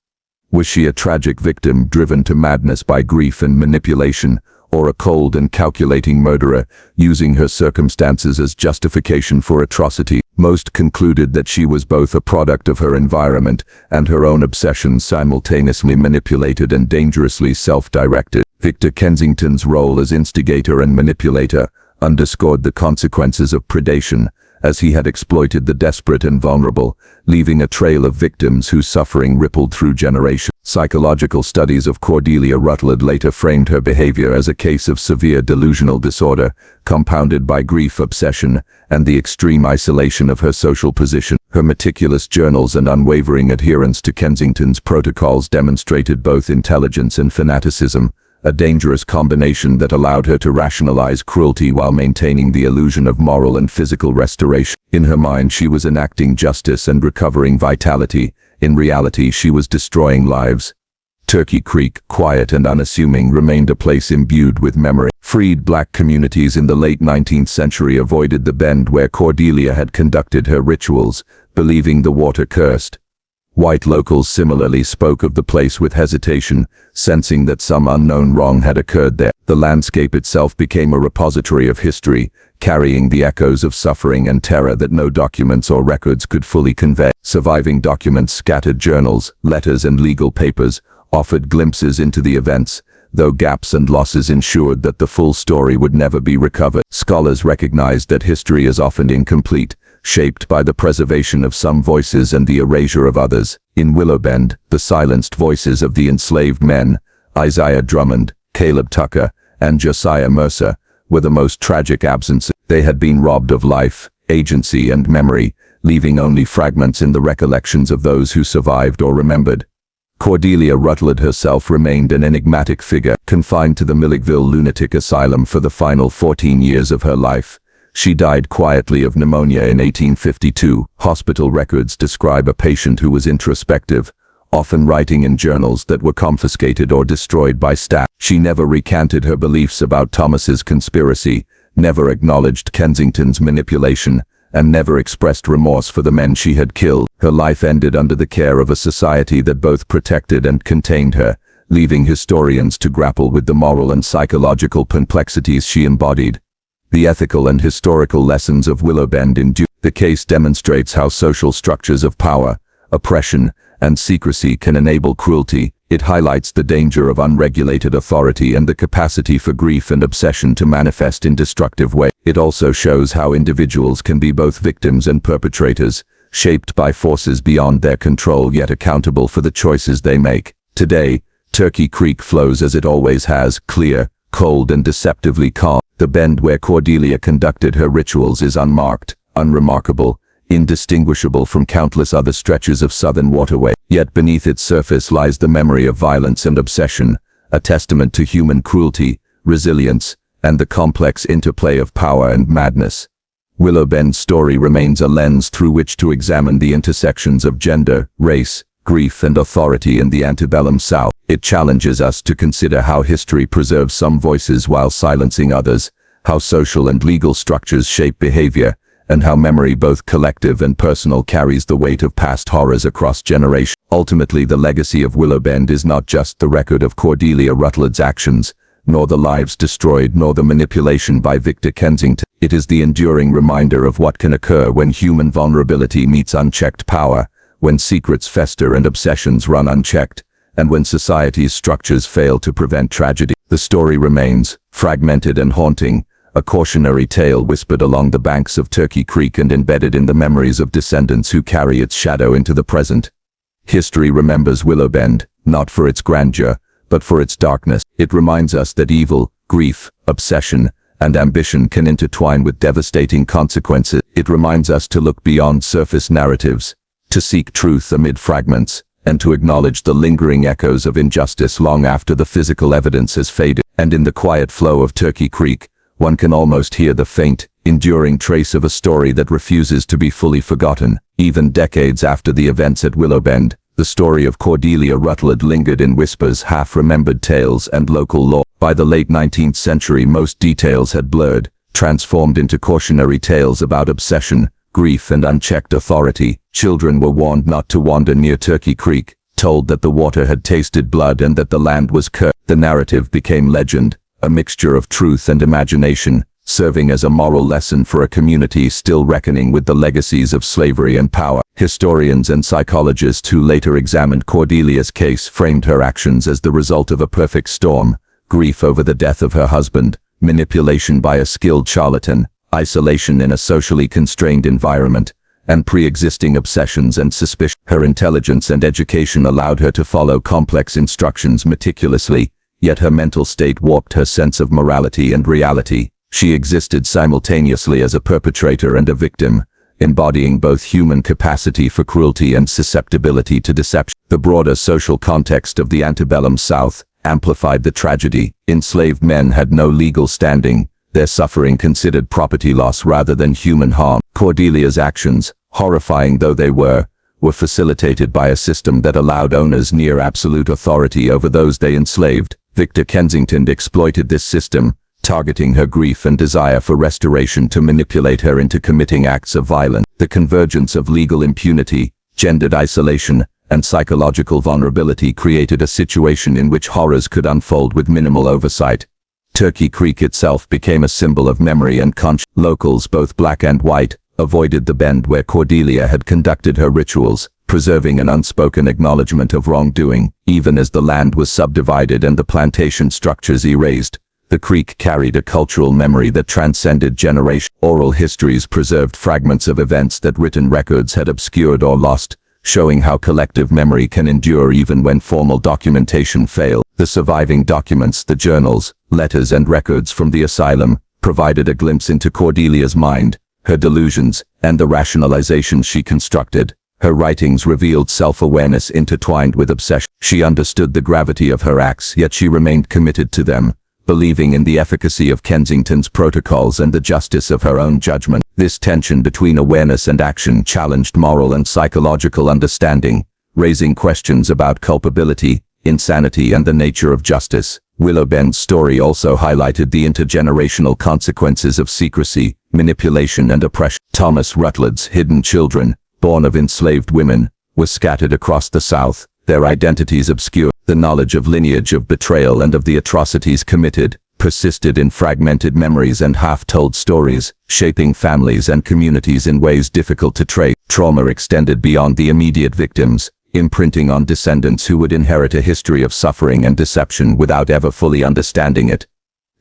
[SPEAKER 1] Was she a tragic victim driven to madness by grief and manipulation, or a cold and calculating murderer, using her circumstances as justification for atrocity? Most concluded that she was both a product of her environment and her own obsessions, simultaneously manipulated and dangerously self-directed. Victor Kensington's role as instigator and manipulator underscored the consequences of predation, as he had exploited the desperate and vulnerable, leaving a trail of victims whose suffering rippled through generations. Psychological studies of Cordelia Rutled later framed her behavior as a case of severe delusional disorder, compounded by grief, obsession, and the extreme isolation of her social position. Her meticulous journals and unwavering adherence to Kensington's protocols demonstrated both intelligence and fanaticism, a dangerous combination that allowed her to rationalize cruelty while maintaining the illusion of moral and physical restoration. In her mind, she was enacting justice and recovering vitality. In reality, she was destroying lives. Turkey Creek, quiet and unassuming, remained a place imbued with memory. Freed black communities in the late 19th century avoided the bend where Cordelia had conducted her rituals, believing the water cursed. White locals similarly spoke of the place with hesitation, sensing that some unknown wrong had occurred there. The landscape itself became a repository of history, carrying the echoes of suffering and terror that no documents or records could fully convey. Surviving documents, scattered journals, letters, and legal papers offered glimpses into the events, though gaps and losses ensured that the full story would never be recovered. Scholars recognized that history is often incomplete, shaped by the preservation of some voices and the erasure of others. In Willowbend, the silenced voices of the enslaved men, Isaiah Drummond, Caleb Tucker, and Josiah Mercer, were the most tragic absences. They had been robbed of life, agency, and memory, leaving only fragments in the recollections of those who survived or remembered. Cordelia Rutled herself remained an enigmatic figure, confined to the Milledgeville Lunatic Asylum for the final 14 years of her life. She died quietly of pneumonia in 1852. Hospital records describe a patient who was introspective, often writing in journals that were confiscated or destroyed by staff. She never recanted her beliefs about Thomas's conspiracy, never acknowledged Kensington's manipulation, and never expressed remorse for the men she had killed. Her life ended under the care of a society that both protected and contained her, leaving historians to grapple with the moral and psychological complexities she embodied. The ethical and historical lessons of Willowbend endure. The case demonstrates how social structures of power, oppression, and secrecy can enable cruelty. It highlights the danger of unregulated authority and the capacity for grief and obsession to manifest in destructive ways. It also shows how individuals can be both victims and perpetrators, shaped by forces beyond their control yet accountable for the choices they make. Today, Turkey Creek flows as it always has, clear, cold, and deceptively calm. The bend where Cordelia conducted her rituals is unmarked, unremarkable, indistinguishable from countless other stretches of southern waterway. Yet beneath its surface lies the memory of violence and obsession, a testament to human cruelty, resilience, and the complex interplay of power and madness. Willowbend's story remains a lens through which to examine the intersections of gender, race, grief, and authority in the antebellum South. It challenges us to consider how history preserves some voices while silencing others, how social and legal structures shape behavior, and how memory, both collective and personal, carries the weight of past horrors across generations. Ultimately, the legacy of Willowbend is not just the record of Cordelia Rutled's actions, nor the lives destroyed, nor the manipulation by Victor Kensington. It is the enduring reminder of what can occur when human vulnerability meets unchecked power, when secrets fester and obsessions run unchecked, and when society's structures fail to prevent tragedy. The story remains, fragmented and haunting, a cautionary tale whispered along the banks of Turkey Creek and embedded in the memories of descendants who carry its shadow into the present. History remembers Willowbend, not for its grandeur, but for its darkness. It reminds us that evil, grief, obsession, and ambition can intertwine with devastating consequences. It reminds us to look beyond surface narratives, to seek truth amid fragments, and to acknowledge the lingering echoes of injustice long after the physical evidence has faded. And in the quiet flow of Turkey Creek, one can almost hear the faint, enduring trace of a story that refuses to be fully forgotten. Even decades after the events at Willowbend, the story of Cordelia Rutled lingered in whispers, half-remembered tales, and local lore. By the late 19th century, most details had blurred, transformed into cautionary tales about obsession, grief, and unchecked authority. Children were warned not to wander near Turkey Creek, told that the water had tasted blood and that the land was cursed. The narrative became legend, a mixture of truth and imagination, serving as a moral lesson for a community still reckoning with the legacies of slavery and power. Historians and psychologists who later examined Cordelia's case framed her actions as the result of a perfect storm: grief over the death of her husband, manipulation by a skilled charlatan, isolation in a socially constrained environment, and pre-existing obsessions and suspicion. Her intelligence and education allowed her to follow complex instructions meticulously, yet her mental state warped her sense of morality and reality. She existed simultaneously as a perpetrator and a victim, embodying both human capacity for cruelty and susceptibility to deception. The broader social context of the antebellum South amplified the tragedy. Enslaved men had no legal standing, their suffering considered property loss rather than human harm. Cordelia's actions, horrifying though they were facilitated by a system that allowed owners near absolute authority over those they enslaved. Victor Kensington exploited this system, targeting her grief and desire for restoration to manipulate her into committing acts of violence. The convergence of legal impunity, gendered isolation, and psychological vulnerability created a situation in which horrors could unfold with minimal oversight. Turkey Creek itself became a symbol of memory and conscience. Locals, both black and white, avoided the bend where Cordelia had conducted her rituals, preserving an unspoken acknowledgement of wrongdoing. Even as the land was subdivided and the plantation structures erased, the creek carried a cultural memory that transcended generations. Oral histories preserved fragments of events that written records had obscured or lost, showing how collective memory can endure even when formal documentation failed. The surviving documents, the journals, letters, and records from the asylum, provided a glimpse into Cordelia's mind, her delusions, and the rationalizations she constructed.
[SPEAKER 2] Her writings revealed self-awareness intertwined with obsession. She understood the gravity of her acts, yet she remained committed to them, believing in the efficacy of Kensington's protocols and the justice of her own judgment. This tension between awareness and action challenged moral and psychological understanding, raising questions about culpability, insanity, and the nature of justice. Willowbend's story also highlighted the intergenerational consequences of secrecy, manipulation, and oppression. Thomas Rutled's hidden children, born of enslaved women, were scattered across the South, their identities obscure. The knowledge of lineage of betrayal and of the atrocities committed persisted in fragmented memories and half-told stories, shaping families and communities in ways difficult to trace. Trauma extended beyond the immediate victims, imprinting on descendants who would inherit a history of suffering and deception without ever fully understanding it.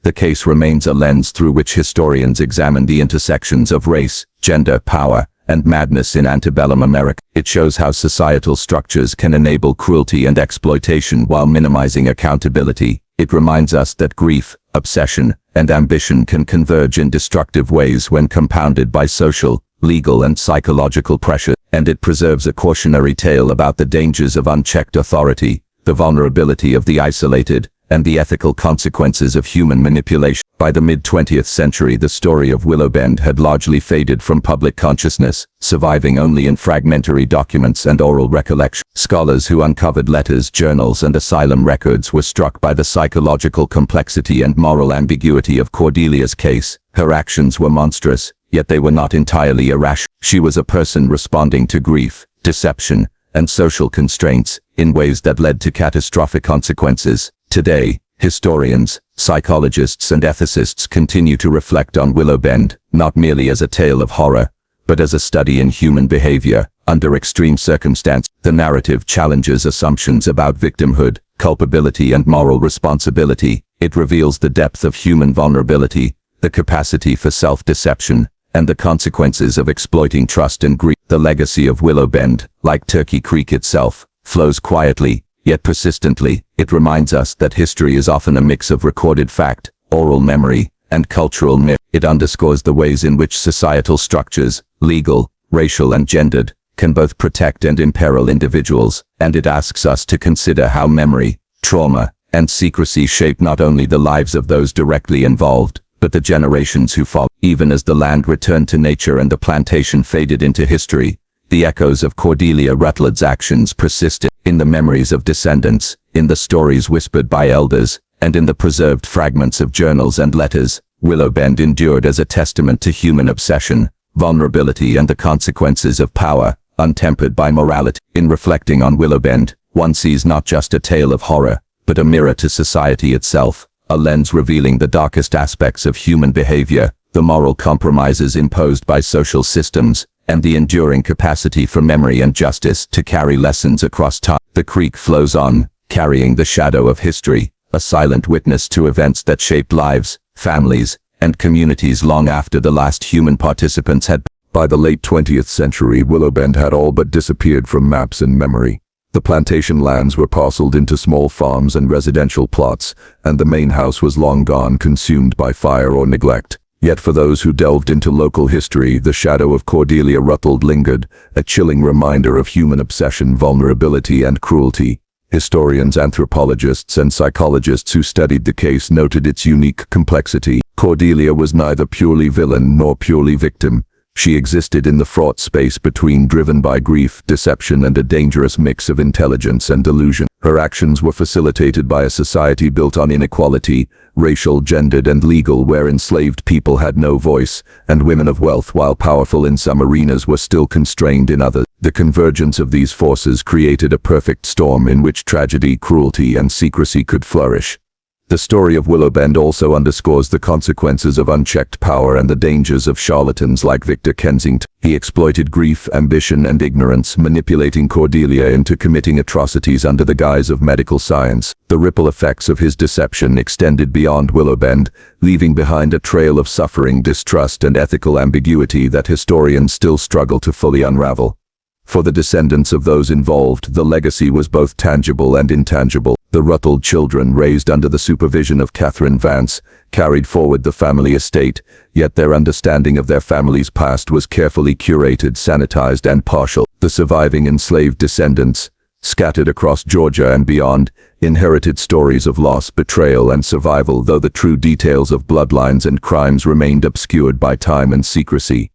[SPEAKER 2] The case remains a lens through which historians examine the intersections of race, gender, power, and madness in antebellum America. It shows how societal structures can enable cruelty and exploitation while minimizing accountability. It reminds us that grief, obsession, and ambition can converge in destructive ways when compounded by social, legal, and psychological pressure. And it preserves a cautionary tale about the dangers of unchecked authority, the vulnerability of the isolated, and the ethical consequences of human manipulation. By the mid-20th century, the story of Willowbend had largely faded from public consciousness, surviving only in fragmentary documents and oral recollection. Scholars who uncovered letters, journals, and asylum records were struck by the psychological complexity and moral ambiguity of Cordelia's case. Her actions were monstrous, yet they were not entirely irrational. She was a person responding to grief, deception, and social constraints in ways that led to catastrophic consequences. Today, historians, psychologists, and ethicists continue to reflect on Willowbend, not merely as a tale of horror, but as a study in human behavior under extreme circumstance. The narrative challenges assumptions about victimhood, culpability, and moral responsibility. It reveals the depth of human vulnerability, the capacity for self-deception, and the consequences of exploiting trust and greed. The legacy of Willowbend, like Turkey Creek itself, flows quietly, yet persistently. It reminds us that history is often a mix of recorded fact, oral memory, and cultural myth. It underscores the ways in which societal structures, legal, racial, and gendered, can both protect and imperil individuals, and it asks us to consider how memory, trauma, and secrecy shape not only the lives of those directly involved, but the generations who follow. Even as the land returned to nature and the plantation faded into history, the echoes of Cordelia Rutled's actions persisted in the memories of descendants, in the stories whispered by elders, and in the preserved fragments of journals and letters. Willowbend endured as a testament to human obsession, vulnerability, and the consequences of power, untempered by morality. In reflecting on Willowbend, one sees not just a tale of horror, but a mirror to society itself, a lens revealing the darkest aspects of human behavior, the moral compromises imposed by social systems, and the enduring capacity for memory and justice to carry lessons across time. The creek flows on, carrying the shadow of history, a silent witness to events that shaped lives, families, and communities long after the last human participants had.
[SPEAKER 1] By the late 20th century, Willowbend had all but disappeared from maps and memory. The plantation lands were parceled into small farms and residential plots, and the main house was long gone, consumed by fire or neglect. Yet for those who delved into local history, the shadow of Cordelia Rutled lingered, a chilling reminder of human obsession, vulnerability, and cruelty. Historians, anthropologists, and psychologists who studied the case noted its unique complexity. Cordelia was neither purely villain nor purely victim. She existed in the fraught space between, driven by grief, deception, and a dangerous mix of intelligence and delusion. Her actions were facilitated by a society built on inequality, racial, gendered, and legal, where enslaved people had no voice, and women of wealth, while powerful in some arenas, were still constrained in others. The convergence of these forces created a perfect storm in which tragedy, cruelty, and secrecy could flourish. The story of Willowbend also underscores the consequences of unchecked power and the dangers of charlatans like Victor Kensington. He exploited grief, ambition, and ignorance, manipulating Cordelia into committing atrocities under the guise of medical science. The ripple effects of his deception extended beyond Willowbend, leaving behind a trail of suffering, distrust, and ethical ambiguity that historians still struggle to fully unravel. For the descendants of those involved, the legacy was both tangible and intangible. The Rutled children, raised under the supervision of Catherine Vance, carried forward the family estate, yet their understanding of their family's past was carefully curated, sanitized, and partial. The surviving enslaved descendants, scattered across Georgia and beyond, inherited stories of loss, betrayal, and survival, though the true details of bloodlines and crimes remained obscured by time and secrecy.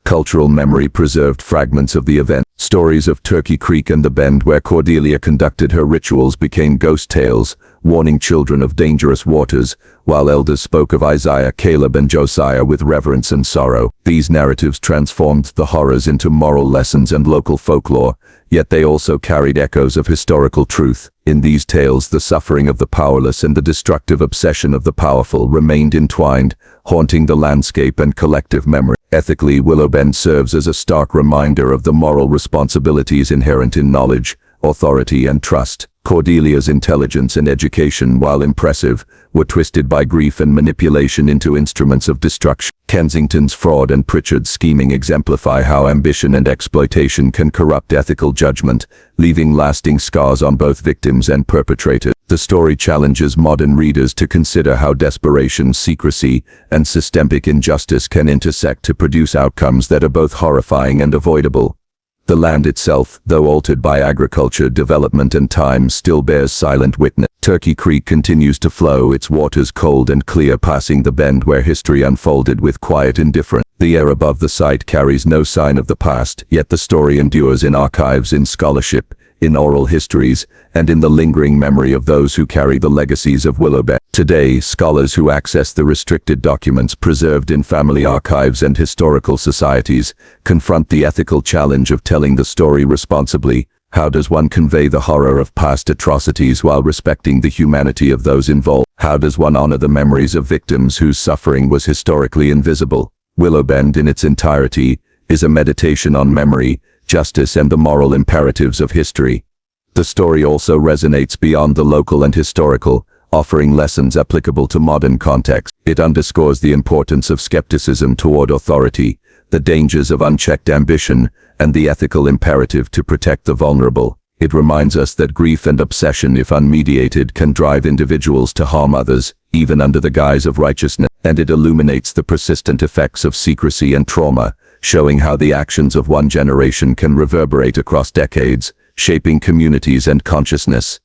[SPEAKER 1] Cultural memory preserved fragments of the event. Stories of Turkey Creek and the Bend, where Cordelia conducted her rituals, became ghost tales, warning children of dangerous waters, while elders spoke of Isaiah, Caleb, and Josiah with reverence and sorrow. These narratives transformed the horrors into moral lessons and local folklore, yet they also carried echoes of historical truth. In these tales, the suffering of the powerless and the destructive obsession of the powerful remained entwined, haunting the landscape and collective memory. Ethically, Willowbend serves as a stark reminder of the moral responsibilities inherent in knowledge, authority, and trust. Cordelia's intelligence and education, while impressive, were twisted by grief and manipulation into instruments of destruction. Kensington's fraud and Pritchard's scheming exemplify how ambition and exploitation can corrupt ethical judgment, leaving lasting scars on both victims and perpetrators. The story challenges modern readers to consider how desperation, secrecy, and systemic injustice can intersect to produce outcomes that are both horrifying and avoidable. The land itself, though altered by agriculture, development, and time, still bears silent witness. Turkey Creek continues to flow, its waters cold and clear, passing the bend where history unfolded with quiet indifference. The air above the site carries no sign of the past, yet the story endures in archives, in scholarship, in oral histories, and in the lingering memory of those who carry the legacies of Willowbend. Today, scholars who access the restricted documents preserved in family archives and historical societies confront the ethical challenge of telling the story responsibly. How does one convey the horror of past atrocities while respecting the humanity of those involved? How does one honor the memories of victims whose suffering was historically invisible? Willowbend in its entirety is a meditation on memory, justice, and the moral imperatives of history. The story also resonates beyond the local and historical, offering lessons applicable to modern contexts. It underscores the importance of skepticism toward authority, the dangers of unchecked ambition, and the ethical imperative to protect the vulnerable. It reminds us that grief and obsession, if unmediated, can drive individuals to harm others, even under the guise of righteousness. And it illuminates the persistent effects of secrecy and trauma, showing how the actions of one generation can reverberate across decades, shaping communities and consciousness.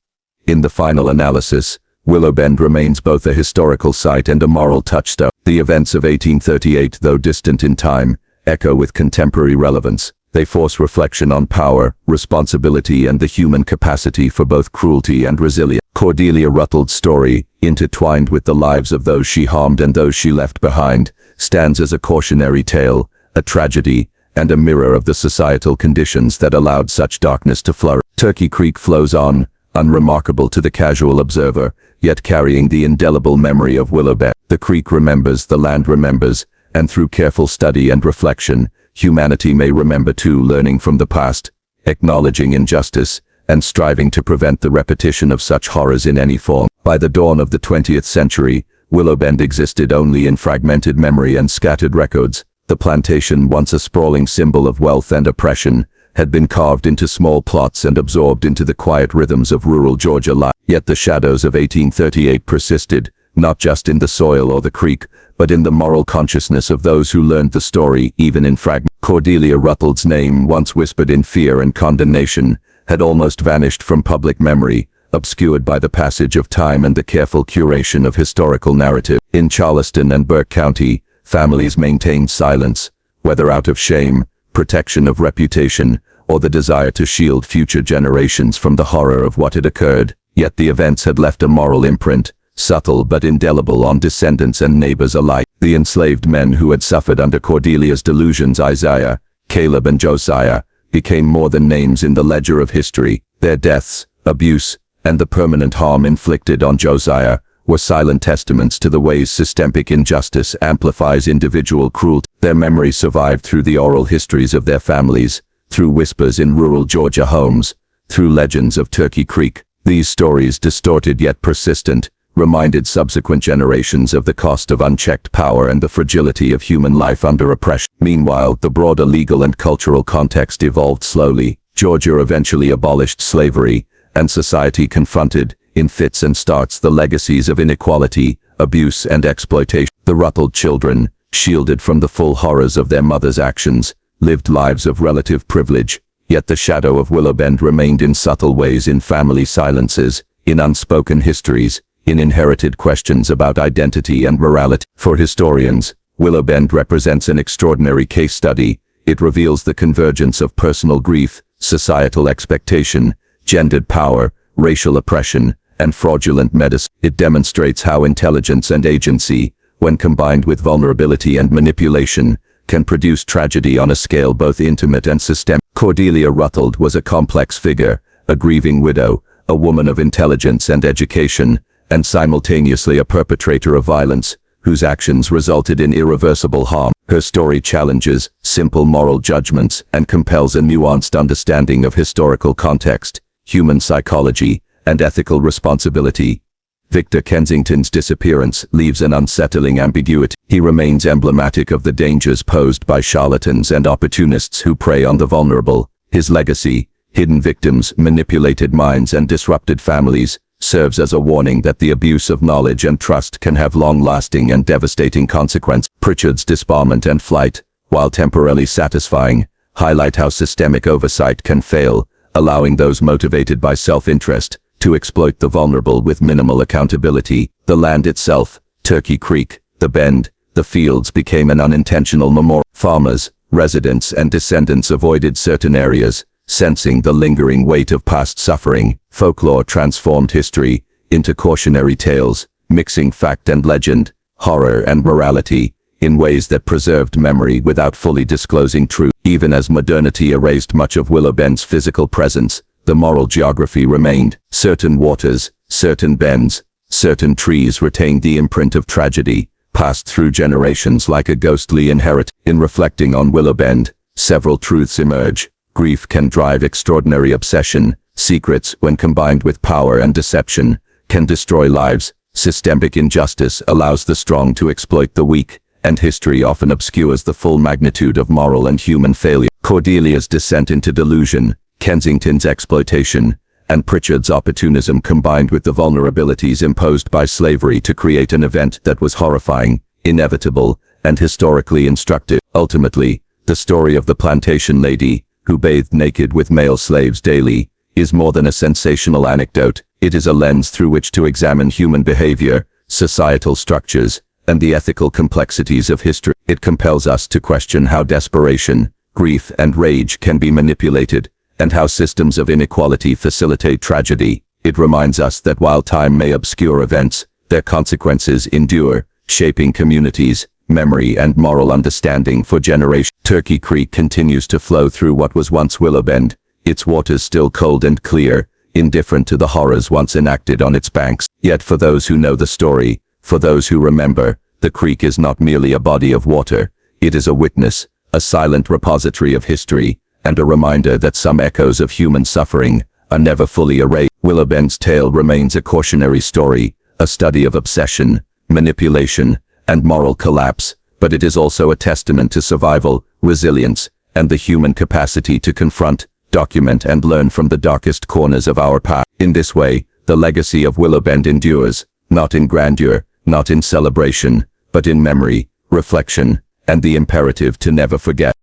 [SPEAKER 1] In the final analysis, Willowbend remains both a historical site and a moral touchstone. The events of 1838, though distant in time, echo with contemporary relevance. They force reflection on power, responsibility, and the human capacity for both cruelty and resilience. Cordelia Rutled's story, intertwined with the lives of those she harmed and those she left behind, stands as a cautionary tale, a tragedy, and a mirror of the societal conditions that allowed such darkness to flourish. Turkey Creek flows on, unremarkable to the casual observer, yet carrying the indelible memory of Willowbend. The creek remembers, the land remembers, and through careful study and reflection, humanity may remember too, learning from the past, acknowledging injustice, and striving to prevent the repetition of such horrors in any form. By the dawn of the 20th century, Willowbend existed only in fragmented memory and scattered records. The plantation, once a sprawling symbol of wealth and oppression, had been carved into small plots and absorbed into the quiet rhythms of rural Georgia life. Yet the shadows of 1838 persisted, not just in the soil or the creek, but in the moral consciousness of those who learned the story, even in fragments. Cordelia Rutled's name, once whispered in fear and condemnation, had almost vanished from public memory, obscured by the passage of time and the careful curation of historical narrative. In Charleston and Burke County, families maintained silence, whether out of shame, protection of reputation, or the desire to shield future generations from the horror of what had occurred. Yet the events had left a moral imprint, subtle but indelible, on descendants and neighbors alike. The enslaved men who had suffered under Cordelia's delusions, Isaiah, Caleb, and Josiah, became more than names in the ledger of history. Their deaths, abuse, and the permanent harm inflicted on Josiah were silent testaments to the ways systemic injustice amplifies individual cruelty. Their memory survived through the oral histories of their families, through whispers in rural Georgia homes, through legends of Turkey Creek. These stories, distorted yet persistent, reminded subsequent generations of the cost of unchecked power and the fragility of human life under oppression. Meanwhile, the broader legal and cultural context evolved slowly. Georgia eventually abolished slavery, and society confronted, in fits and starts the legacies of inequality, abuse and exploitation. The Rutled children, shielded from the full horrors of their mother's actions, lived lives of relative privilege, yet the shadow of Willowbend remained in subtle ways in family silences, in unspoken histories, in inherited questions about identity and morality. For historians, Willowbend represents an extraordinary case study. It reveals the convergence of personal grief, societal expectation, gendered power, racial oppression, and fraudulent medicine. It demonstrates how intelligence and agency, when combined with vulnerability and manipulation, can produce tragedy on a scale both intimate and systemic. Cordelia Rutled was a complex figure, a grieving widow, a woman of intelligence and education, and simultaneously a perpetrator of violence, whose actions resulted in irreversible harm. Her story challenges simple moral judgments and compels a nuanced understanding of historical context, human psychology, and ethical responsibility. Victor Kensington's disappearance leaves an unsettling ambiguity. He remains emblematic of the dangers posed by charlatans and opportunists who prey on the vulnerable. His legacy, hidden victims, manipulated minds, and disrupted families, serves as a warning that the abuse of knowledge and trust can have long-lasting and devastating consequences. Pritchard's disbarment and flight, while temporarily satisfying, highlight how systemic oversight can fail, allowing those motivated by self-interest to exploit the vulnerable with minimal accountability. The land itself, Turkey Creek, the Bend, the fields became an unintentional memorial. Farmers, residents, and descendants avoided certain areas, sensing the lingering weight of past suffering. Folklore transformed history into cautionary tales, mixing fact and legend, horror and morality, in ways that preserved memory without fully disclosing truth. Even as modernity erased much of Willowbend's physical presence, the moral geography remained. Certain waters, certain bends, certain trees retained the imprint of tragedy, passed through generations like a ghostly inheritance. In reflecting on Willowbend, several truths emerge. Grief can drive extraordinary obsession. Secrets, when combined with power and deception, can destroy lives. Systemic injustice allows the strong to exploit the weak, and history often obscures the full magnitude of moral and human failure. Cordelia's descent into delusion, Kensington's exploitation, and Pritchard's opportunism combined with the vulnerabilities imposed by slavery to create an event that was horrifying, inevitable, and historically instructive. Ultimately, the story of the plantation lady, who bathed naked with male slaves daily, is more than a sensational anecdote. It is a lens through which to examine human behavior, societal structures, and the ethical complexities of history. It compels us to question how desperation, grief, and rage can be manipulated, and how systems of inequality facilitate tragedy. It reminds us that while time may obscure events, their consequences endure, shaping communities, memory, and moral understanding for generations. Turkey Creek continues to flow through what was once Willowbend, its waters still cold and clear, indifferent to the horrors once enacted on its banks. Yet for those who know the story, for those who remember, the creek is not merely a body of water. It is a witness, a silent repository of history, and a reminder that some echoes of human suffering are never fully erased. Willowbend's tale remains a cautionary story, a study of obsession, manipulation, and moral collapse, but it is also a testament to survival, resilience, and the human capacity to confront, document, and learn from the darkest corners of our past. In this way, the legacy of Willowbend endures, not in grandeur, not in celebration, but in memory, reflection, and the imperative to never forget.